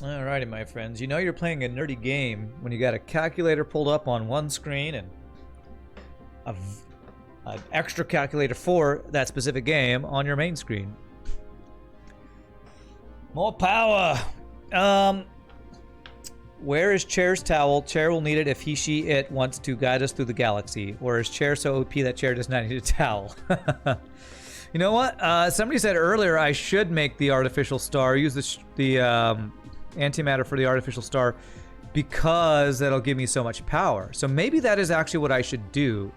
Alrighty, my friends. You know you're playing a nerdy game when you got a calculator pulled up on one screen and an extra calculator for that specific game on your main screen. More power! Where is Chair's towel? Chair will need it if it wants to guide us through the galaxy. Or is Chair so OP that Chair does not need a towel? You know what? Somebody said earlier I should make the artificial star, use the antimatter for the artificial star because that'll give me so much power. So maybe that is actually what I should do,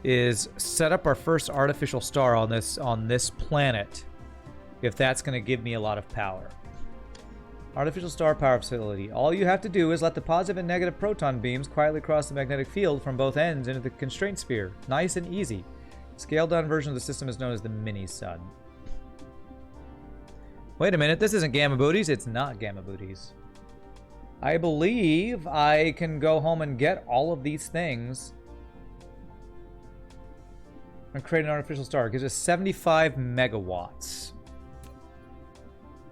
is set up our first artificial star on this planet, if that's going to give me a lot of power. Artificial star power facility. All you have to do is let the positive and negative proton beams quietly cross the magnetic field from both ends into the constraint sphere. Nice and easy. Scaled down version of the system is known as the mini sun. Wait a minute, this isn't Gamma Booties. It's not Gamma Booties. I believe I can go home and get all of these things and create an artificial star. It gives us 75 megawatts.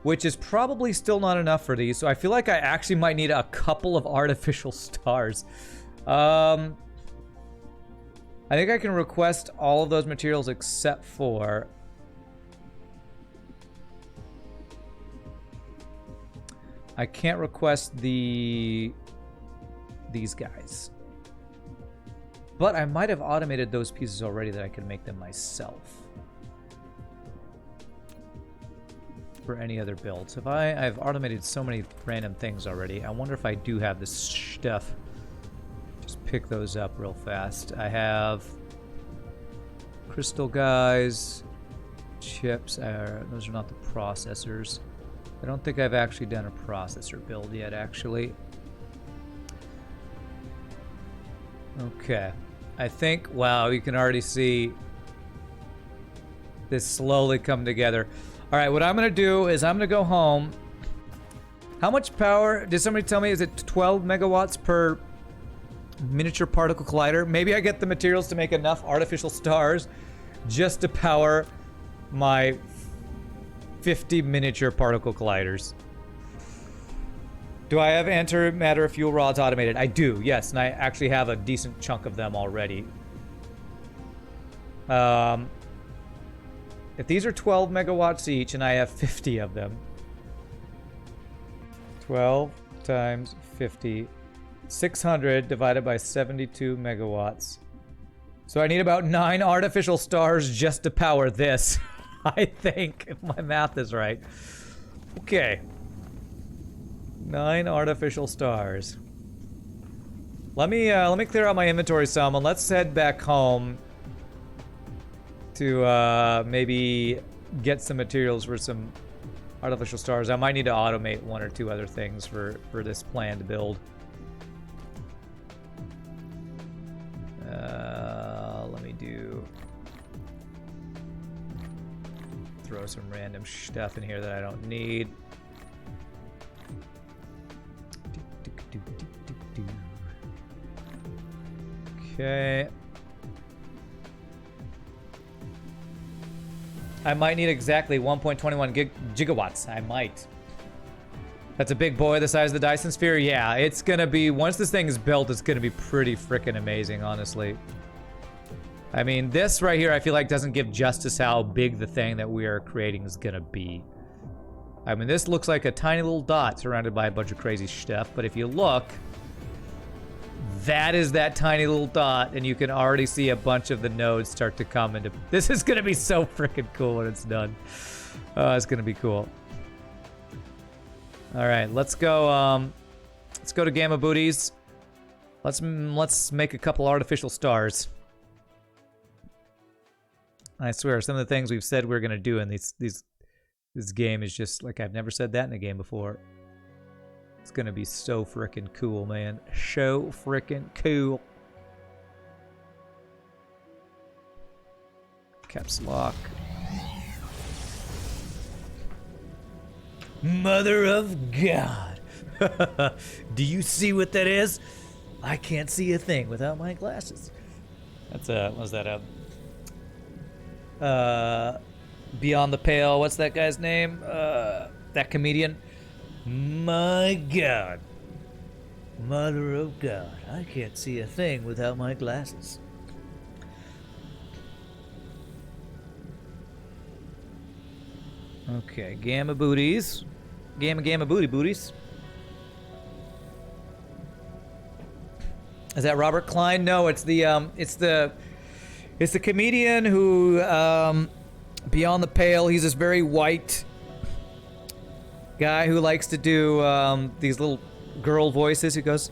Which is probably still not enough for these, so I feel like I actually might need a couple of artificial stars. I think I can request all of those materials except for... I can't request these guys. But I might have automated those pieces already that I can make them myself. For any other builds. I've automated so many random things already. I wonder if I do have this stuff. Just pick those up real fast. I have crystal guys, chips. Those are not the processors. I don't think I've actually done a processor build yet, actually. Okay. I think, wow, you can already see this slowly come together. All right, what I'm gonna do is I'm gonna go home. How much power, did somebody tell me, is it 12 megawatts per miniature particle collider? Maybe I get the materials to make enough artificial stars just to power my 50 miniature particle colliders. Do I have antimatter fuel rods automated? I do, yes, and I actually have a decent chunk of them already. If these are 12 megawatts each and I have 50 of them, 12 times 50, 600 divided by 72 megawatts. So I need about 9 artificial stars just to power this. I think, if my math is right. Okay. 9 artificial stars. Let me clear out my inventory some, and let's head back home to maybe get some materials for some artificial stars. I might need to automate 1 or 2 other things for this planned build. Let me throw some random stuff in here that I don't need. Okay. I might need exactly 1.21 gigawatts. I might. That's a big boy the size of the Dyson sphere. Yeah, it's gonna be, once this thing is built, it's gonna be pretty freaking amazing, honestly. I mean, this right here, I feel like doesn't give justice how big the thing that we are creating is gonna be. I mean, this looks like a tiny little dot surrounded by a bunch of crazy stuff, but if you look, that is that tiny little dot, and you can already see a bunch of the nodes start to come into... This is gonna be so freaking cool when it's done. It's gonna be cool. All right, let's go to Gamma Booties. Let's make a couple artificial stars. I swear, some of the things we've said we're gonna do in this game is just like I've never said that in a game before. It's gonna be so freaking cool, man. So freaking cool. Caps lock. Mother of God. Do you see what that is? I can't see a thing without my glasses. That's what was that? Beyond the Pale. What's that guy's name? That comedian. My God. Mother of God. I can't see a thing without my glasses. Okay, gamma booties. Gamma booty booties. Is that Robert Klein? No, it's the comedian who Beyond the Pale. He's this very white guy who likes to do these little girl voices. He goes,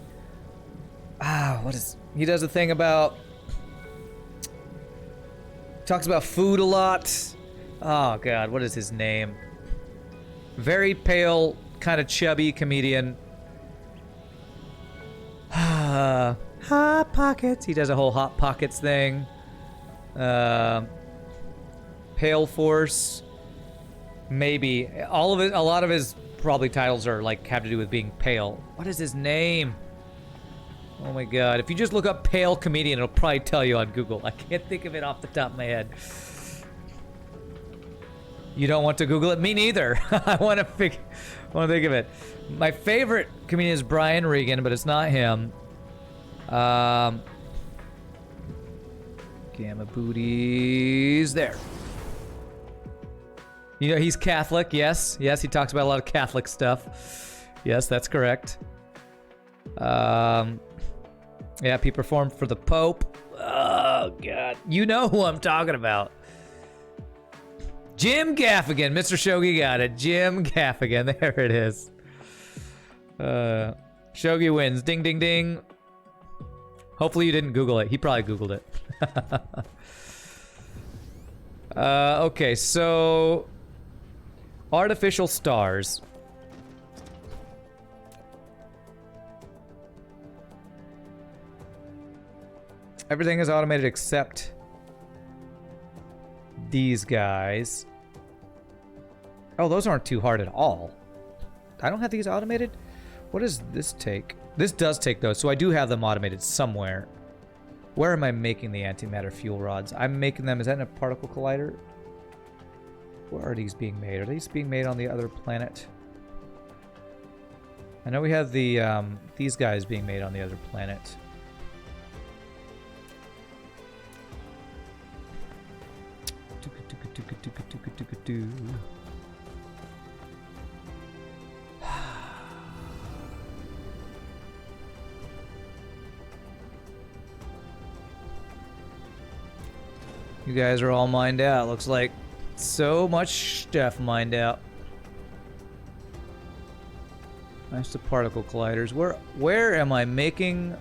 he does a thing about, talks about food a lot. Oh God, what is his name? Very pale, kind of chubby comedian. Hot Pockets. He does a whole Hot Pockets thing. Pale Force. Maybe. All of it, a lot of his probably titles are like have to do with being pale. What is his name? Oh my God. If you just look up pale comedian, it'll probably tell you on Google. I can't think of it off the top of my head. You don't want to Google it? Me neither. I want to think of it. My favorite comedian is Brian Regan, but it's not him. Gamma booties there. You know, he's Catholic, yes. Yes, he talks about a lot of Catholic stuff. Yes, that's correct. Yeah, he performed for the Pope. Oh, God. You know who I'm talking about. Jim Gaffigan. Mr. Shogi got it. Jim Gaffigan. There it is. Shogi wins. Ding, ding, ding. Hopefully you didn't Google it. He probably Googled it. Okay, so... artificial stars. Everything is automated except these guys. Oh, those aren't too hard at all. I don't have these automated? What does this take? This does take those, so I do have them automated somewhere. Where am I making the antimatter fuel rods? I'm making them, is that in a particle collider? Where are these being made? Are these being made on the other planet? I know we have the, these guys being made on the other planet. You guys are all mined out. Looks like so much stuff mined out. Nice to particle colliders. Where am I making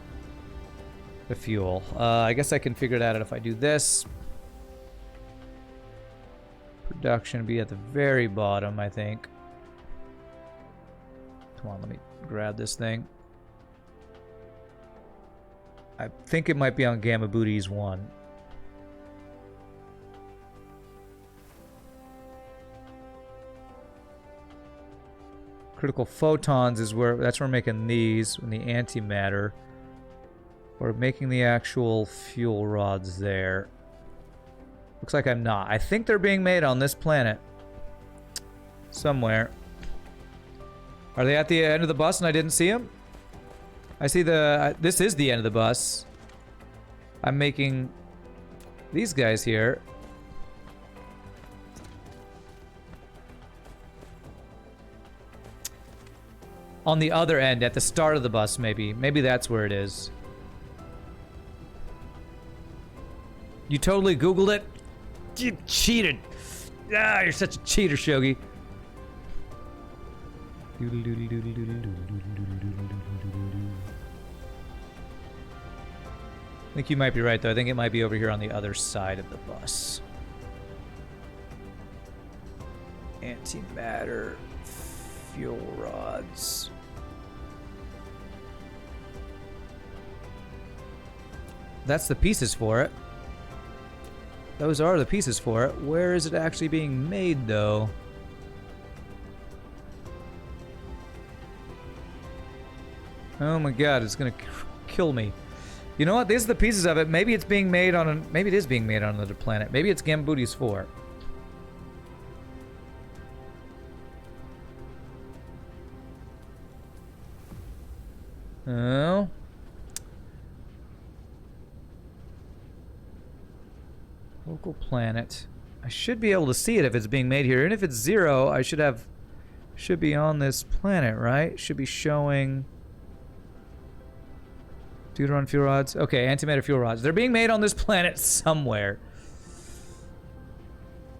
the fuel? I guess I can figure that out if I do this. Production would be at the very bottom, I think. Come on, let me grab this thing. I think it might be on Gamma Booties 1. Critical photons is where, that's where we're making these, in the antimatter. We're making the actual fuel rods there. Looks like I'm not. I think they're being made on this planet. Somewhere. Are they at the end of the bus and I didn't see them? I see the... this is the end of the bus. I'm making these guys here. On the other end, at the start of the bus, maybe. Maybe that's where it is. You totally Googled it? You cheated. Ah, you're such a cheater, Shogi. I think you might be right, though. I think it might be over here on the other side of the bus. Antimatter fuel rods. That's the pieces for it. Those are the pieces for it. Where is it actually being made, though? Oh my god, it's gonna kill me. You know what? These are the pieces of it. Maybe it's being made on an... maybe it is being made on another planet. Maybe it's Gambooties 4. Oh. Local planet. I should be able to see it if it's being made here. And if it's 0, I should be on this planet, right? Should be showing Deuteron fuel rods. Okay, antimatter fuel rods. They're being made on this planet somewhere.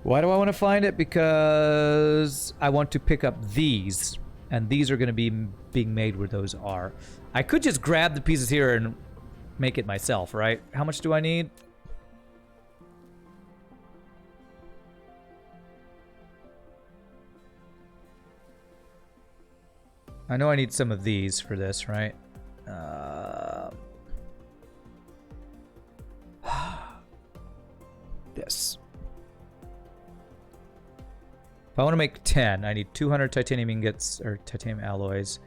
Why do I want to find it? Because I want to pick up these. And these are going to be being made where those are. I could just grab the pieces here and make it myself, right? How much do I need? I know I need some of these for this, right? This. If I want to make 10, I need 200 titanium ingots, or titanium alloys.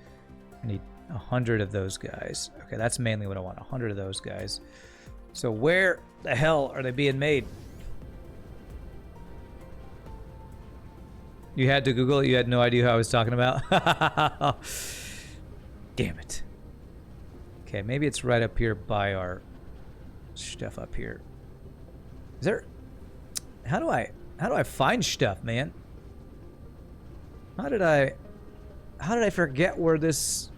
I need 100 of those guys. Okay, that's mainly what I want, 100 of those guys. So where the hell are they being made? You had to Google it? You had no idea who I was talking about? Damn it. Okay, maybe it's right up here by our stuff up here. Is there... How do I find stuff, man? How did I forget where this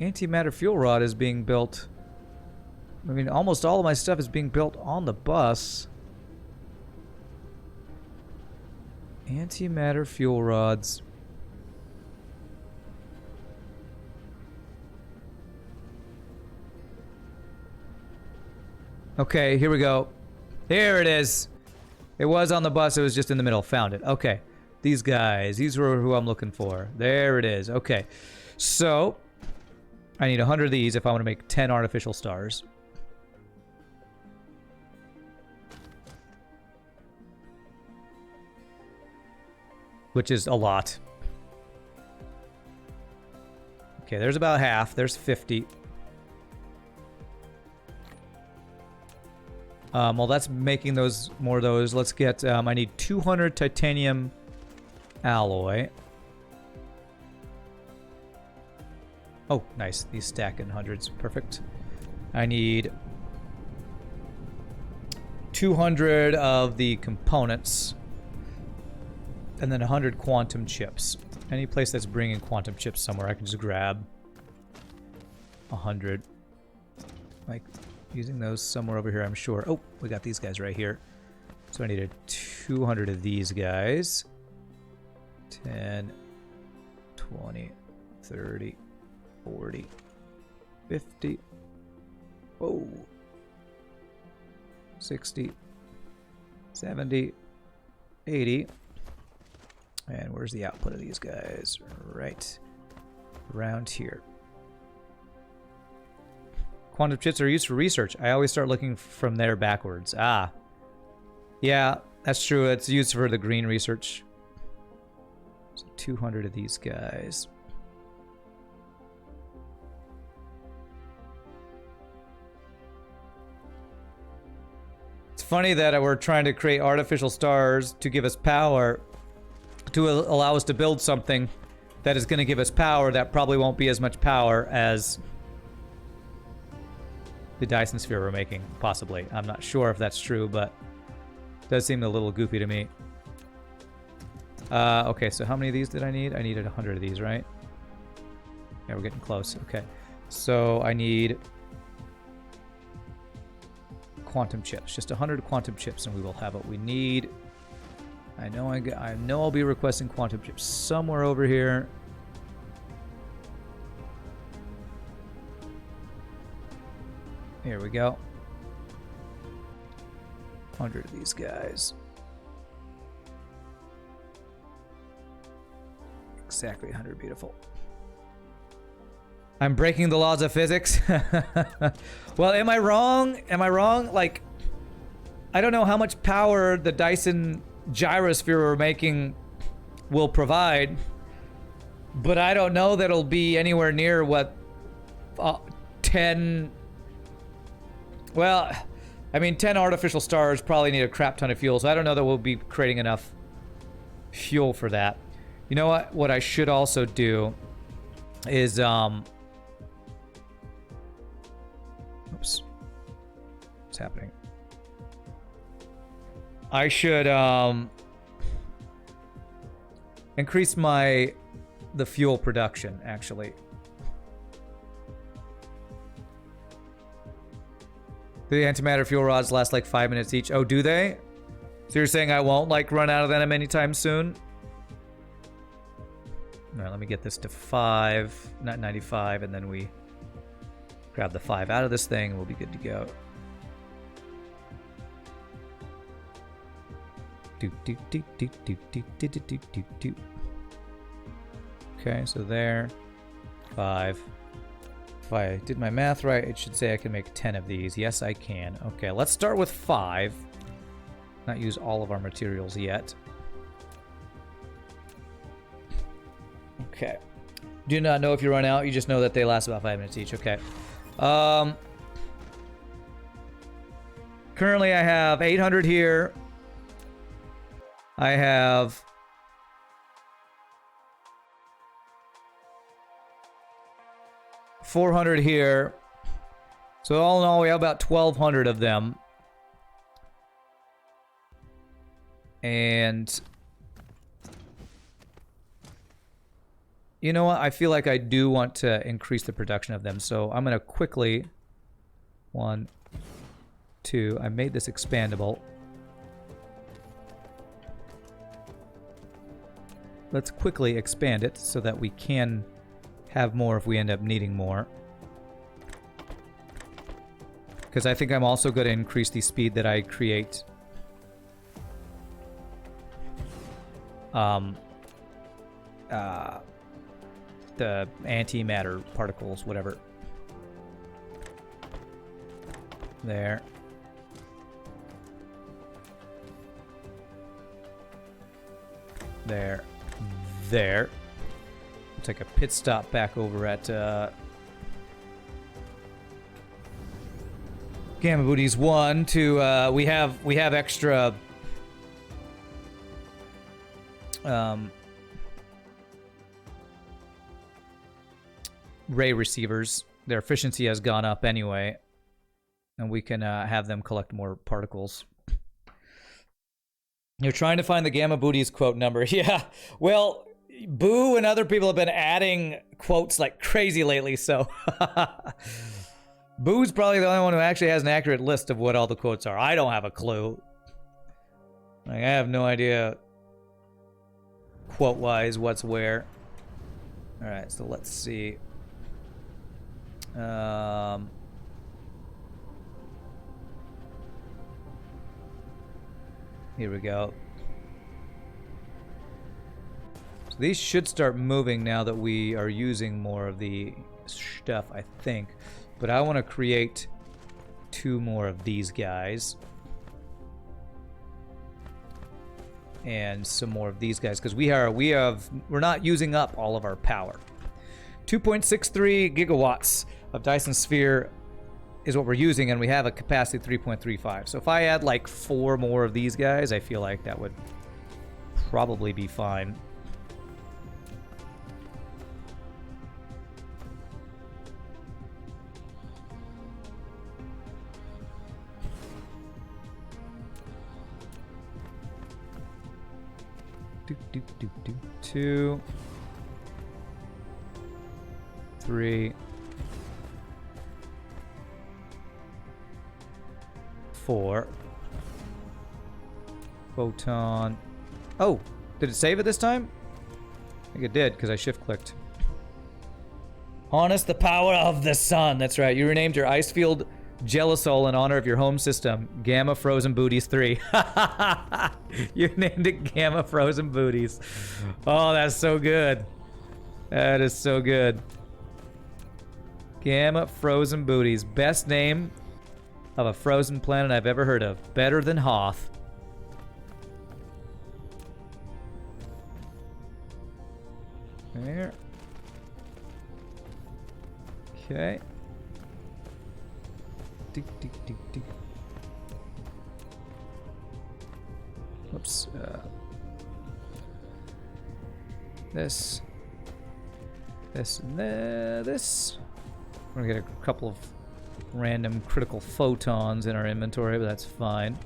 antimatter fuel rod is being built? I mean, almost all of my stuff is being built on the bus. Antimatter fuel rods. Okay, here we go. Here it is. It was on the bus, it was just in the middle. Found it. Okay. These guys. These were who I'm looking for. There it is. Okay. So, I need 100 of these if I want to make 10 artificial stars. Which is a lot. Okay, there's about half. There's 50. Well, that's making those more of those. Let's get... I need 200 titanium alloy. Oh, nice. These stack in hundreds. Perfect. I need 200 of the components. And then 100 quantum chips. Any place that's bringing quantum chips somewhere, I can just grab 100. Like, using those somewhere over here, I'm sure. Oh, we got these guys right here. So I needed 200 of these guys. 10, 20, 30, 40, 50. Whoa. 60, 70, 80. And where's the output of these guys? Right around here. Quantum chips are used for research. I always start looking from there backwards. Ah. Yeah, that's true. It's used for the green research. So 200 of these guys. It's funny that we're trying to create artificial stars to give us power, to allow us to build something that is going to give us power that probably won't be as much power as the Dyson sphere we're making, possibly. I'm not sure if that's true, but it does seem a little goofy to me. Okay, so how many of these did I need? I needed 100 of these, right? Yeah, we're getting close. Okay, so I need quantum chips. Just 100 quantum chips, and we will have what we need. I know I'll be requesting quantum chips somewhere over here. Here we go. 100 of these guys. Exactly 100. Beautiful. I'm breaking the laws of physics. Well, am I wrong? Am I wrong? Like, I don't know how much power the Dyson Gyrosphere we're making will provide, but I don't know that it'll be anywhere near what 10... Well, I mean, 10 artificial stars probably need a crap ton of fuel, so I don't know that we'll be creating enough fuel for that. You know what? What I should also do is, What's happening? I should increase the fuel production, actually. The antimatter fuel rods last like 5 minutes each. Oh, do they? So you're saying I won't like run out of them anytime soon? All right, let me get this to 5, not 95, and then we grab the 5 out of this thing and we'll be good to go. Okay, so there. 5. If I did my math right, it should say I can make 10 of these. Yes, I can. Okay, let's start with 5. Not use all of our materials yet. Okay. Do not know if you run out. You just know that they last about 5 minutes each. Okay. Currently, I have 800 here. I have 400 here. So all in all, we have about 1,200 of them. And you know what? I feel like I do want to increase the production of them. So I'm going to quickly... 1, 2... I made this expandable. Let's quickly expand it so that we can have more if we end up needing more. Because I think I'm also going to increase the speed that I create the antimatter particles, whatever. There. There. There. We'll take a pit stop back over at Gamma Booties 1 to we have extra ray receivers. Their efficiency has gone up anyway, and we can have them collect more particles. You're trying to find the Gamma Booties quote number. Yeah, well, Boo and other people have been adding quotes like crazy lately, so Boo's probably the only one who actually has an accurate list of what all the quotes are. I don't have a clue. Like, I have no idea quote-wise what's where. Alright, so let's see. Here we go. So these should start moving now that we are using more of the stuff, I think. But I want to create 2 more of these guys. And some more of these guys, because we're not using up all of our power. 2.63 gigawatts of Dyson Sphere is what we're using, and we have a capacity of 3.35. So if I add like 4 more of these guys, I feel like that would probably be fine. Do, 2, 3, 4. Photon. Oh, did it save it this time? I think it did, because I shift-clicked. Harness the power of the sun. That's right. You renamed your Icefield Gelisol in honor of your home system, Gamma Frozen Booties 3. You named it Gamma Frozen Booties. Oh, that's so good. That is so good. Gamma Frozen Booties. Best name of a frozen planet I've ever heard of. Better than Hoth. There. Okay. Whoops. This, and this. We're gonna get a couple of random critical photons in our inventory, but that's fine.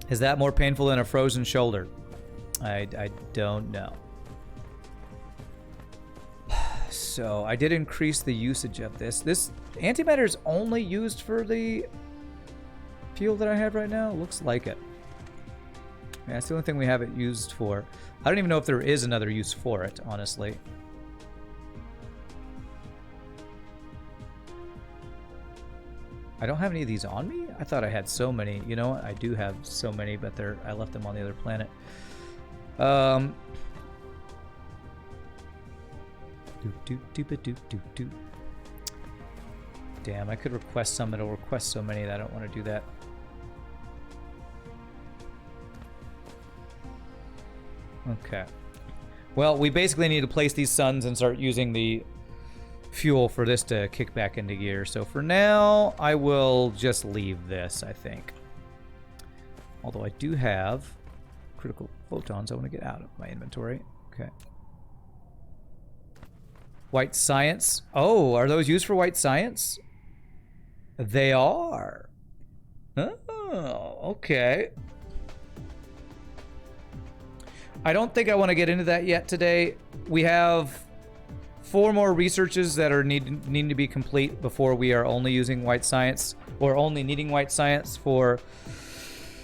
Is that more painful than a frozen shoulder? I don't know. So I did increase the usage of this. This antimatter is only used for the fuel that I have right now? Looks like it. Yeah, that's the only thing we have it used for. I don't even know if there is another use for it, honestly. I don't have any of these on me? I thought I had so many. You know what? I do have so many, but I left them on the other planet. Damn, I could request some. It'll request so many that I don't want to do that. Okay. Well, we basically need to place these suns and start using the fuel for this to kick back into gear. So for now, I will just leave this, I think. Although I do have critical photons I want to get out of my inventory. Okay. White science. Oh, are those used for white science? They are. Oh, okay. I don't think I want to get into that yet today. We have 4 more researches that are needing to be complete before we are only using white science, or only needing white science for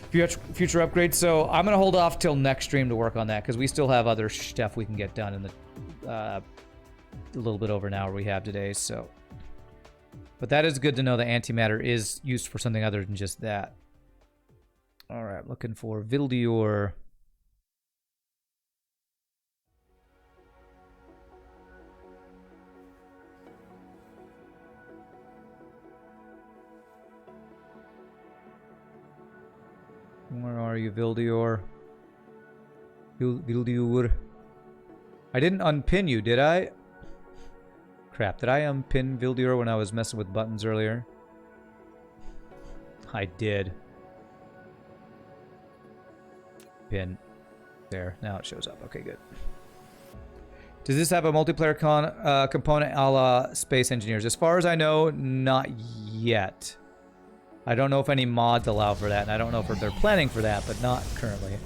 future upgrades. So I'm going to hold off till next stream to work on that, because we still have other stuff we can get done in the a little bit over an hour we have today. So, but that is good to know that antimatter is used for something other than just that. All right, looking for Vildior. Where are you, Vildior? Vildior. I didn't unpin you, did I? Crap, did I unpin Vildior when I was messing with buttons earlier? I did. Pin. There, now it shows up. Okay, good. Does this have a multiplayer component a la Space Engineers? As far as I know, not yet. I don't know if any mods allow for that, and I don't know if they're planning for that, but not currently.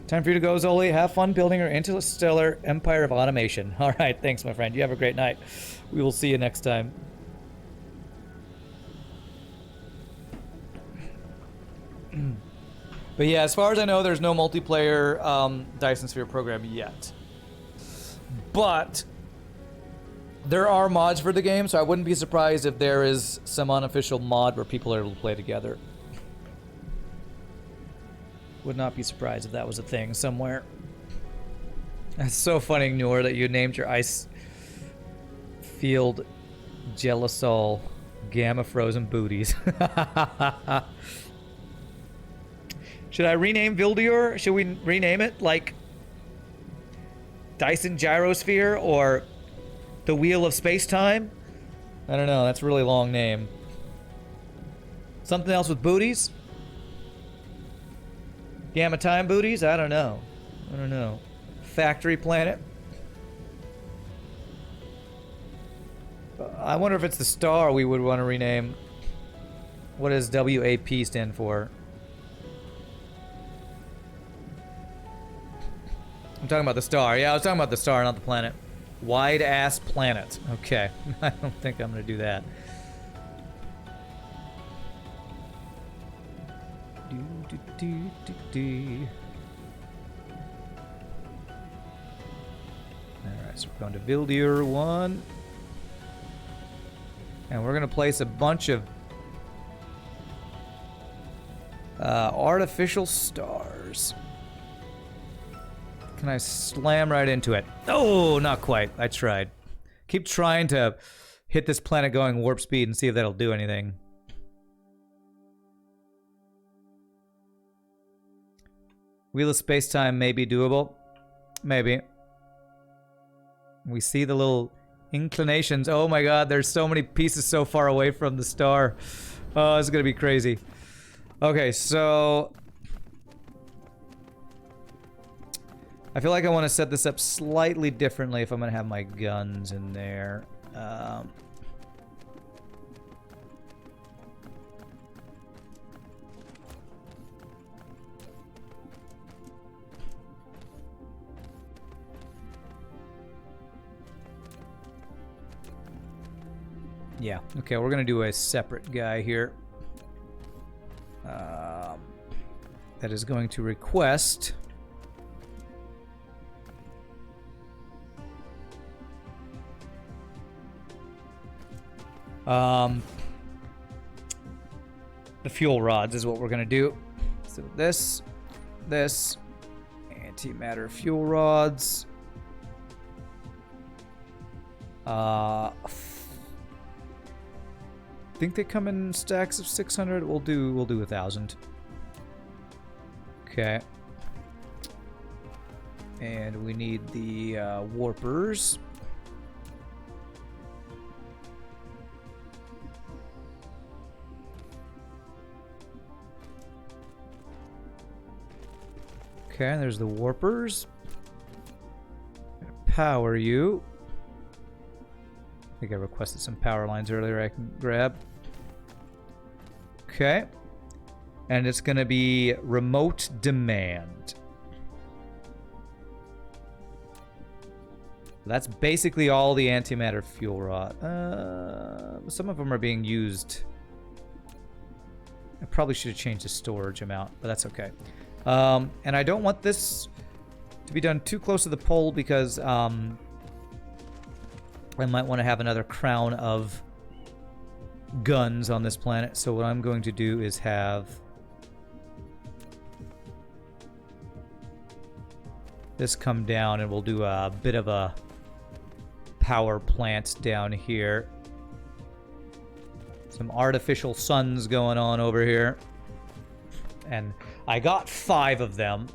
Time for you to go, Zoli. Have fun building your interstellar empire of automation. All right, thanks, my friend. You have a great night. We will see you next time. But yeah, as far as I know, there's no multiplayer Dyson Sphere program yet. But there are mods for the game, so I wouldn't be surprised if there is some unofficial mod where people are able to play together. Would not be surprised if that was a thing somewhere. That's so funny, Noor, that you named your ice field Gelisol Gamma Frozen Booties. Should I rename Vildior? Should we rename it like Dyson Gyrosphere or the Wheel of Space-Time? I don't know, that's a really long name. Something else with booties? Gamma Time booties? I don't know. I don't know. Factory Planet? I wonder if it's the star we would want to rename. What does WAP stand for? I'm talking about the star. Yeah, I was talking about the star, not the planet. Wide ass planet. Okay. I don't think I'm gonna do that. Alright, so we're going to Vildior 1. And we're gonna place a bunch of artificial stars. Can I slam right into it? Oh, not quite. I tried. Keep trying to hit this planet going warp speed and see if that'll do anything. Wheel of Space-Time may be doable. Maybe. We see the little inclinations. Oh my god, there's so many pieces so far away from the star. Oh, it's gonna be crazy. Okay, so I feel like I want to set this up slightly differently if I'm going to have my guns in there. Yeah, okay, we're going to do a separate guy here. That is going to request... the fuel rods is what we're going to do. So this, antimatter fuel rods. I think they come in stacks of 600. We'll do 1,000. Okay. And we need the warpers. Okay, there's the warpers. Power you. I think I requested some power lines earlier I can grab. Okay. And it's going to be remote demand. That's basically all the antimatter fuel rod. Some of them are being used. I probably should have changed the storage amount, but that's okay. And I don't want this to be done too close to the pole because I might want to have another crown of guns on this planet. So what I'm going to do is have this come down, and we'll do a bit of a power plant down here. Some artificial suns going on over here. And I got 5 of them.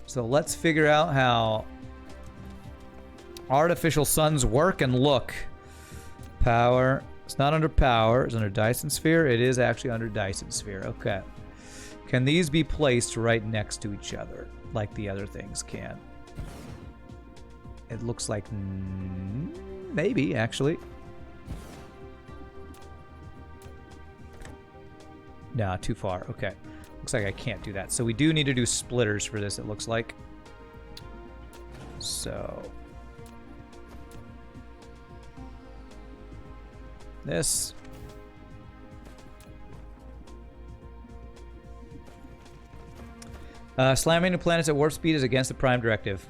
So let's figure out how artificial suns work and look. Power. It's not under power. It's under Dyson Sphere. It is actually under Dyson Sphere. Okay. Can these be placed right next to each other like the other things can? It looks like maybe, actually. Nah, too far. Okay. Looks like I can't do that. So we do need to do splitters for this, it looks like. So... this. Slamming the planets at warp speed is against the Prime Directive.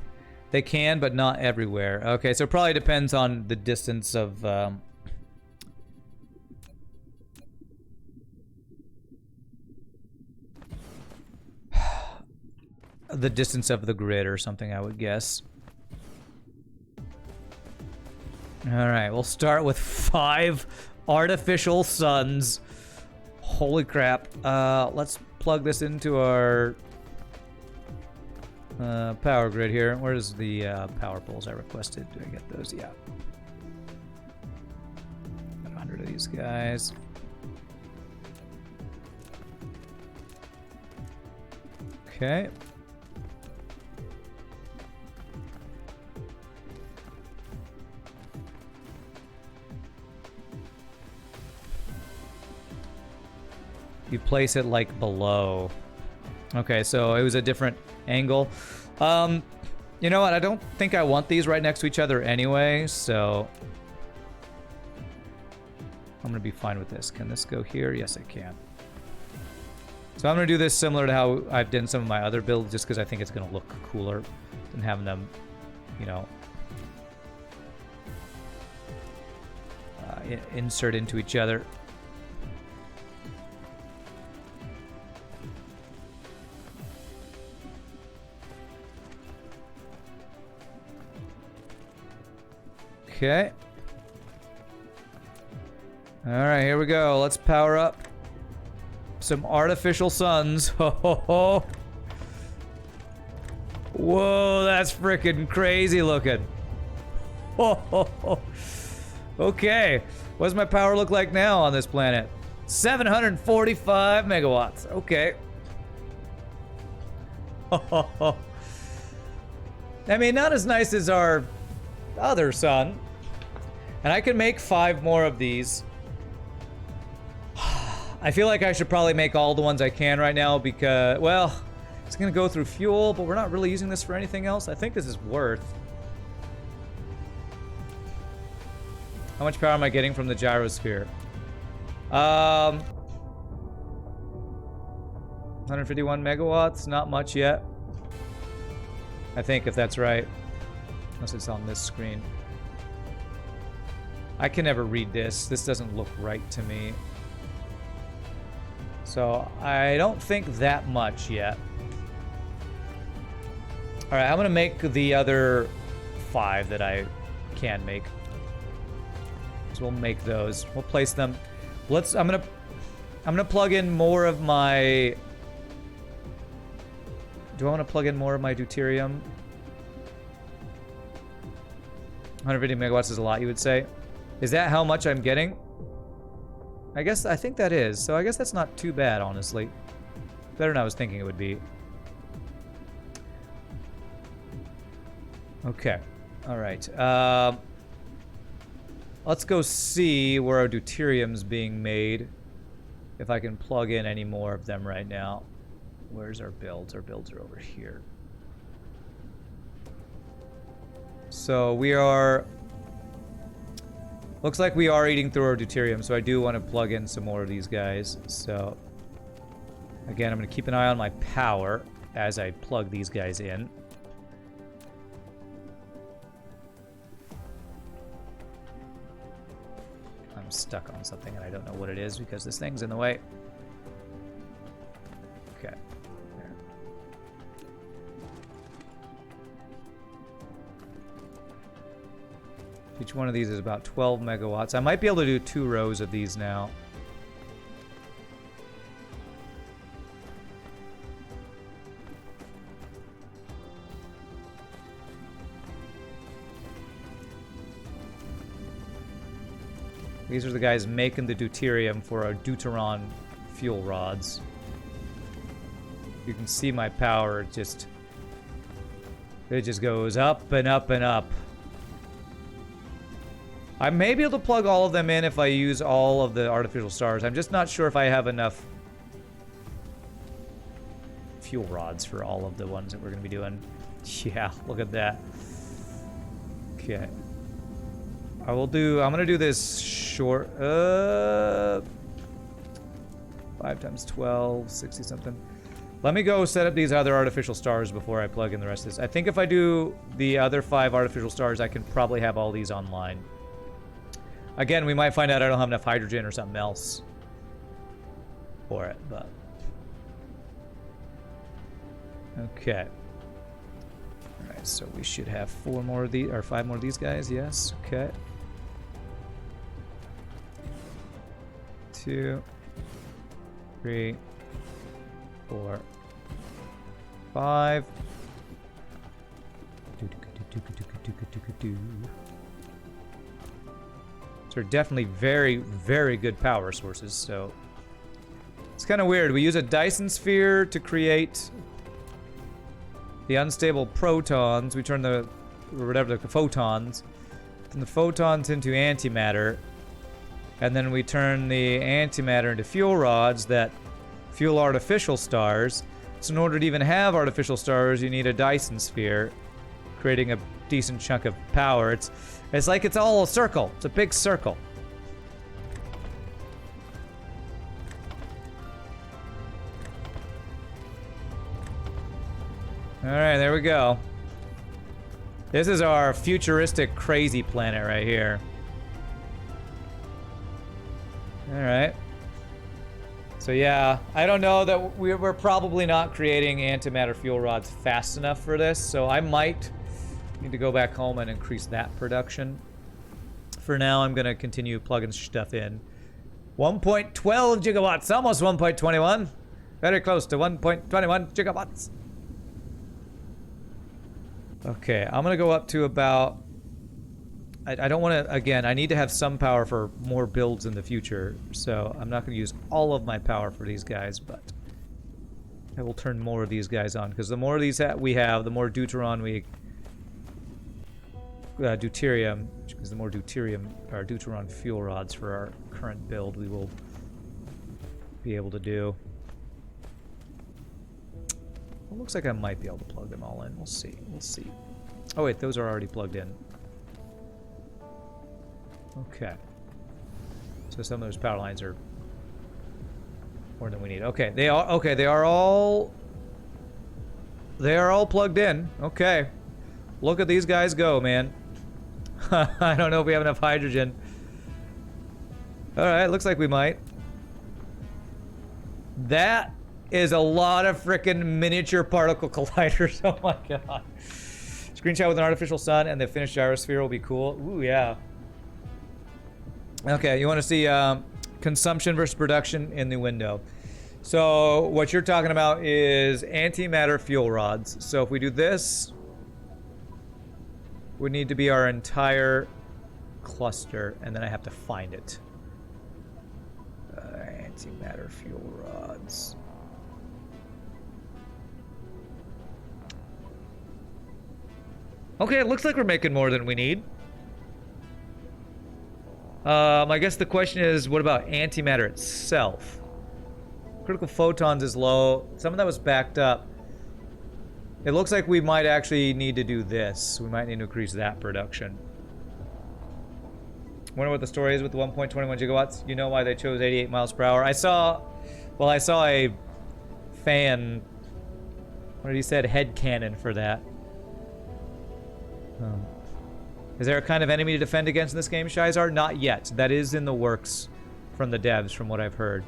They can, but not everywhere. Okay, so it probably depends on the distance of... the distance of the grid or something, I would guess. Alright, we'll start with 5 artificial suns. Holy crap. Let's plug this into our power grid here. Where's the power poles I requested? Do I get those? Yeah. Got 100 of these guys. Okay. You place it like below. Okay, so it was a different angle. You know what? I don't think I want these right next to each other anyway, so I'm gonna be fine with this. Can this go here? Yes, it can. So I'm gonna do this similar to how I've done some of my other builds, just because I think it's gonna look cooler than having them, you know, insert into each other. Okay. Alright, here we go. Let's power up some artificial suns. Ho, ho, ho. Whoa, that's freaking crazy looking. Ho, ho, ho. Okay. What does my power look like now on this planet? 745 megawatts. Okay. I mean, not as nice as our other son. And I can make 5 more of these. I feel like I should probably make all the ones I can right now because, well, it's gonna go through fuel, but we're not really using this for anything else. I think this is worth. How much power am I getting from the gyrosphere? 151 megawatts, not much yet. I think, if that's right. Unless it's on this screen. I can never read this. This doesn't look right to me. So, I don't think that much yet. Alright, I'm gonna make the other 5 that I can make. So we'll make those. We'll place them. I'm gonna plug in more of my... Do I want to plug in more of my deuterium? 150 megawatts is a lot, you would say. Is that how much I'm getting? I think that is. So I guess that's not too bad, honestly. Better than I was thinking it would be. Okay. All right. Let's go see where our deuterium's being made. If I can plug in any more of them right now. Where's our builds? Our builds are over here. So we are... Looks like we are eating through our deuterium, so I do want to plug in some more of these guys. So, again, I'm going to keep an eye on my power as I plug these guys in. I'm stuck on something and I don't know what it is because this thing's in the way. Okay. There. Each one of these is about 12 megawatts. I might be able to do 2 rows of these now. These are the guys making the deuterium for our deuteron fuel rods. You can see my power it just goes up and up and up. I may be able to plug all of them in if I use all of the artificial stars. I'm just not sure if I have enough fuel rods for all of the ones that we're going to be doing. Yeah, look at that. Okay. I'm going to do this short, 5 times 12, 60 something. Let me go set up these other artificial stars before I plug in the rest of this. I think if I do the other 5 artificial stars, I can probably have all these online. Again, we might find out I don't have enough hydrogen or something else for it, but... Okay. Alright, so we should have 4 more of these, or 5 more of these guys, yes, okay. 2, 3, 4, 5. So they're definitely very, very good power sources, so... It's kind of weird. We use a Dyson sphere to create the unstable protons. We turn the, or whatever, the photons. Turn the photons into antimatter. And then we turn the antimatter into fuel rods that fuel artificial stars. So in order to even have artificial stars, you need a Dyson sphere, creating a decent chunk of power. It's like it's all a circle. It's a big circle. Alright, there we go. This is our futuristic crazy planet right here. Alright. So yeah, I don't know that we're probably not creating antimatter fuel rods fast enough for this, so I might need to go back home and increase that production. For now, I'm going to continue plugging stuff in. 1.12 gigawatts, almost 1.21. Very close to 1.21 gigawatts. Okay, I'm going to go up to about... I don't want to... Again, I need to have some power for more builds in the future, so I'm not going to use all of my power for these guys, but... I will turn more of these guys on, because the more of these we have, the more deuteron we... deuterium, because the more deuterium, or deuteron fuel rods for our current build we will be able to do. It looks like I might be able to plug them all in. We'll see. We'll see. Oh wait, those are already plugged in. Okay. So some of those power lines are more than we need. Okay, they are all plugged in. Okay. Look at these guys go, man. I don't know if we have enough hydrogen. Alright, looks like we might. That is a lot of frickin' miniature particle colliders. Oh my god. Screenshot with an artificial sun and the finished gyrosphere will be cool. Ooh, yeah. Okay, you want to see consumption versus production in the window. So what you're talking about is antimatter fuel rods. So if we do this, would need to be our entire cluster, and then I have to find it. Antimatter fuel rods. Okay, it looks like we're making more than we need. I guess the question is, what about antimatter itself? Critical photons is low. Some of that was backed up. It looks like we might actually need to do this. We might need to increase that production. Wonder what the story is with the 1.21 gigawatts. You know why they chose 88 miles per hour. I saw a fan, what did he said, head cannon for that. Is there a kind of enemy to defend against in this game, Shizar? Not yet. That is in the works from the devs, from what I've heard.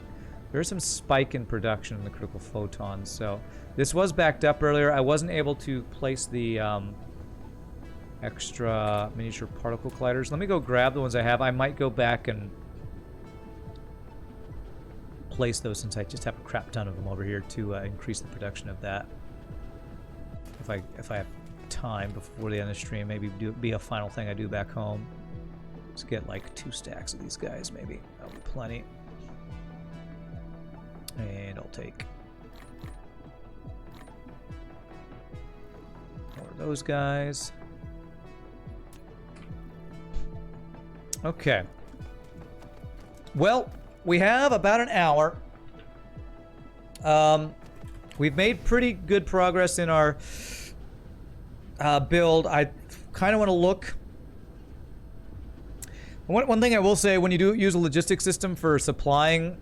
There's some spike in production in the critical photons, so this was backed up earlier. I wasn't able to place the extra miniature particle colliders. Let me go grab the ones I have. I might go back and place those since I just have a crap ton of them over here to increase the production of that. If I have time before the end of the stream, maybe be a final thing I do back home. Let's get like 2 stacks of these guys, maybe. That'll be plenty. And I'll take more of those guys. Okay. Well, we have about an hour. We've made pretty good progress in our build. I kind of want to look. One thing I will say, when you do use a logistics system for supplying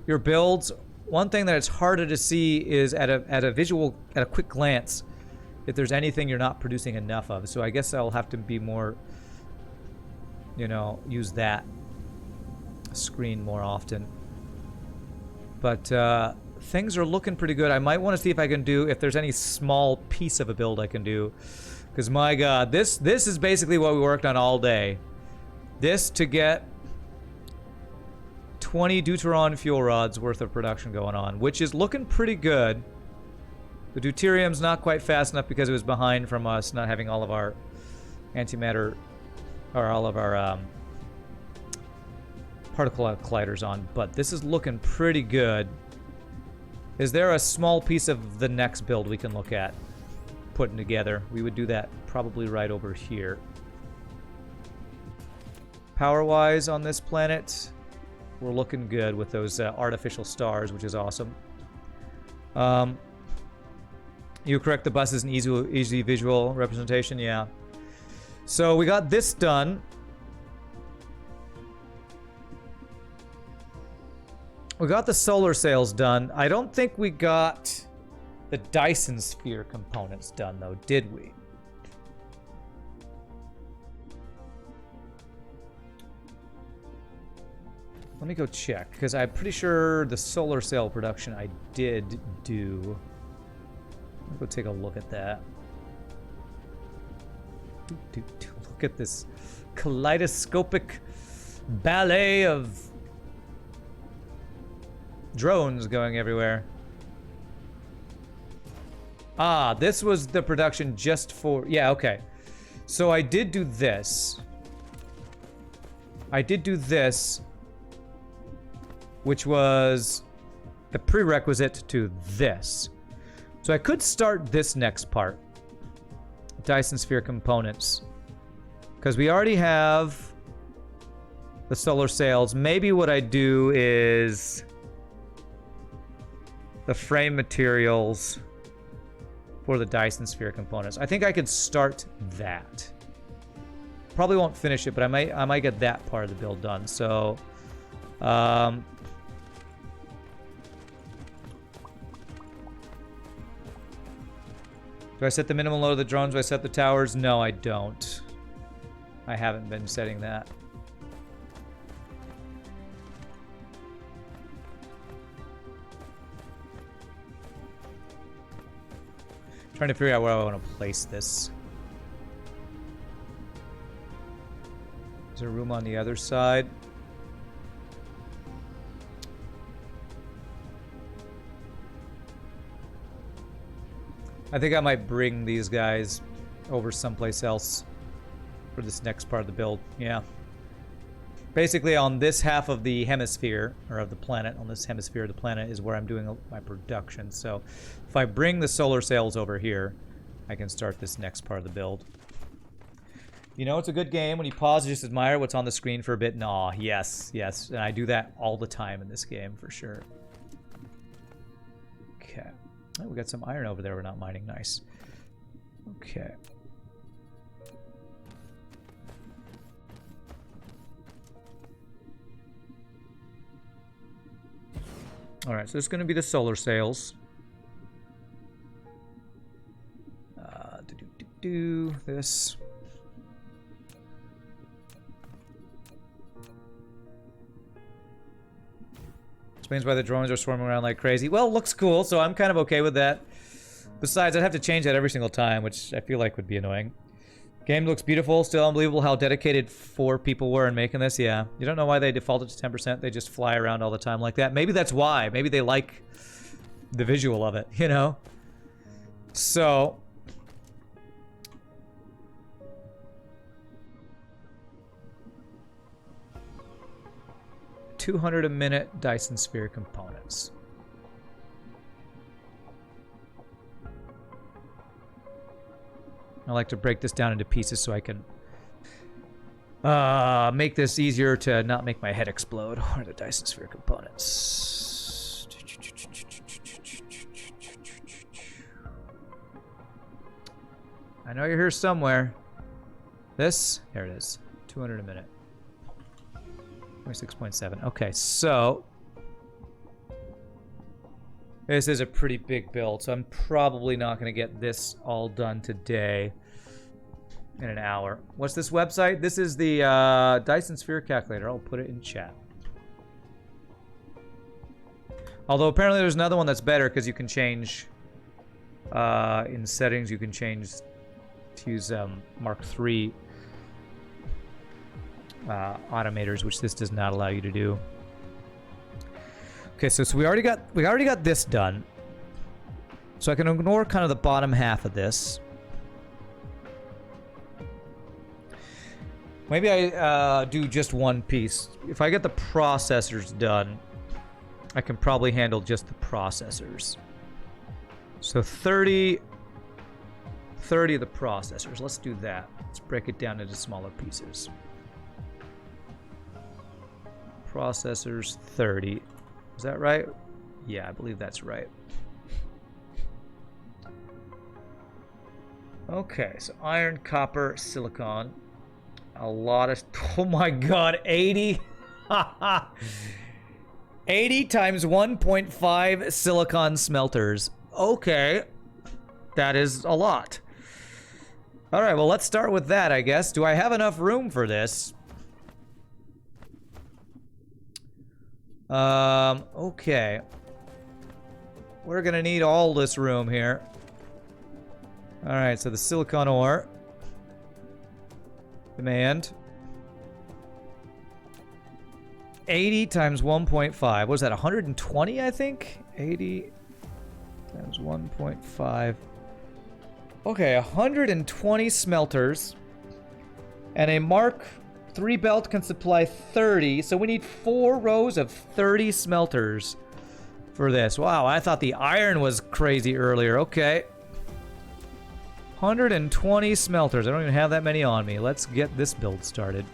your builds, one thing that it's harder to see is at a quick glance, if there's anything you're not producing enough of. So I guess I'll have to be more, you know, use that screen more often. But things are looking pretty good. I might want to see if I can do, if there's any small piece of a build I can do. Because my god, this is basically what we worked on all day. This to get 20 deuteron fuel rods worth of production going on, which is looking pretty good. The deuterium's not quite fast enough because it was behind from us not having all of our antimatter, or all of our particle colliders on, but this is looking pretty good. Is there a small piece of the next build we can look at putting together? We would do that probably right over here. Power-wise on this planet, we're looking good with those artificial stars, which is awesome. You correct, the bus is an easy visual representation, yeah. So we got this done. We got the solar sails done. I don't think we got the Dyson sphere components done, though, did we? Let me go check, because I'm pretty sure the solar sail production I did do. I'll go take a look at that. Look at this kaleidoscopic ballet of drones going everywhere. Ah, this was the production just for... Yeah, okay. So I did do this. I did do this, which was the prerequisite to this. So I could start this next part. Dyson Sphere components. Because we already have the solar sails. Maybe what I do is the frame materials for the Dyson Sphere components. I think I could start that. Probably won't finish it, but I might get that part of the build done. So, do I set the minimum load of the drones? Do I set the towers? No, I don't. I haven't been setting that. Trying to figure out where I want to place this. Is there room on the other side? I think I might bring these guys over someplace else for this next part of the build. Yeah. Basically on this half of the hemisphere, or of the planet, on this hemisphere of the planet is where I'm doing my production. So if I bring the solar sails over here, I can start this next part of the build. You know, it's a good game when you pause and just admire what's on the screen for a bit. Nah, yes, yes. And I do that all the time in this game, for sure. Okay. Oh, we got some iron over there we're not mining. Nice. Okay. Alright, so it's going to be the solar sails. This. Explains why the drones are swarming around like crazy. Well, looks cool, so I'm kind of okay with that. Besides, I'd have to change that every single time, which I feel like would be annoying. Game looks beautiful. Still unbelievable how dedicated 4 people were in making this. Yeah. You don't know why they defaulted to 10%. They just fly around all the time like that. Maybe that's why. Maybe they like the visual of it, you know? So... 200 a minute Dyson Sphere components. I like to break this down into pieces so I can make this easier to not make my head explode. What are the Dyson Sphere components? I know you're here somewhere. This? There it is. 200 a minute. 26.7. Okay, so this is a pretty big build, so I'm probably not going to get this all done today in an hour. What's this website? This is the Dyson Sphere calculator. I'll put it in chat. Although apparently there's another one that's better because you can change in settings. You can change to use Mark III automators, which this does not allow you to do. Okay, so we already got this done. So I can ignore kind of the bottom half of this. Maybe I do just one piece. If I get the processors done, I can probably handle just the processors. So 30 of the processors. Let's do that. Let's break it down into smaller pieces. Processors 30. Is that right? Yeah, I believe that's right. Okay, so iron, copper, silicon. A lot of... Oh my god, 80? 80 times 1.5 silicon smelters. Okay. That is a lot. Alright, well, let's start with that, I guess. Do I have enough room for this? Okay. We're gonna need all this room here. Alright, so the silicon ore. Demand. 80 times 1.5. What is that, 120, I think? 80 times 1.5. Okay, 120 smelters. And a Mark 3 belt can supply 30, so we need 4 rows of 30 smelters for this. Wow, I thought the iron was crazy earlier. Okay. 120 smelters. I don't even have that many on me. Let's get this build started.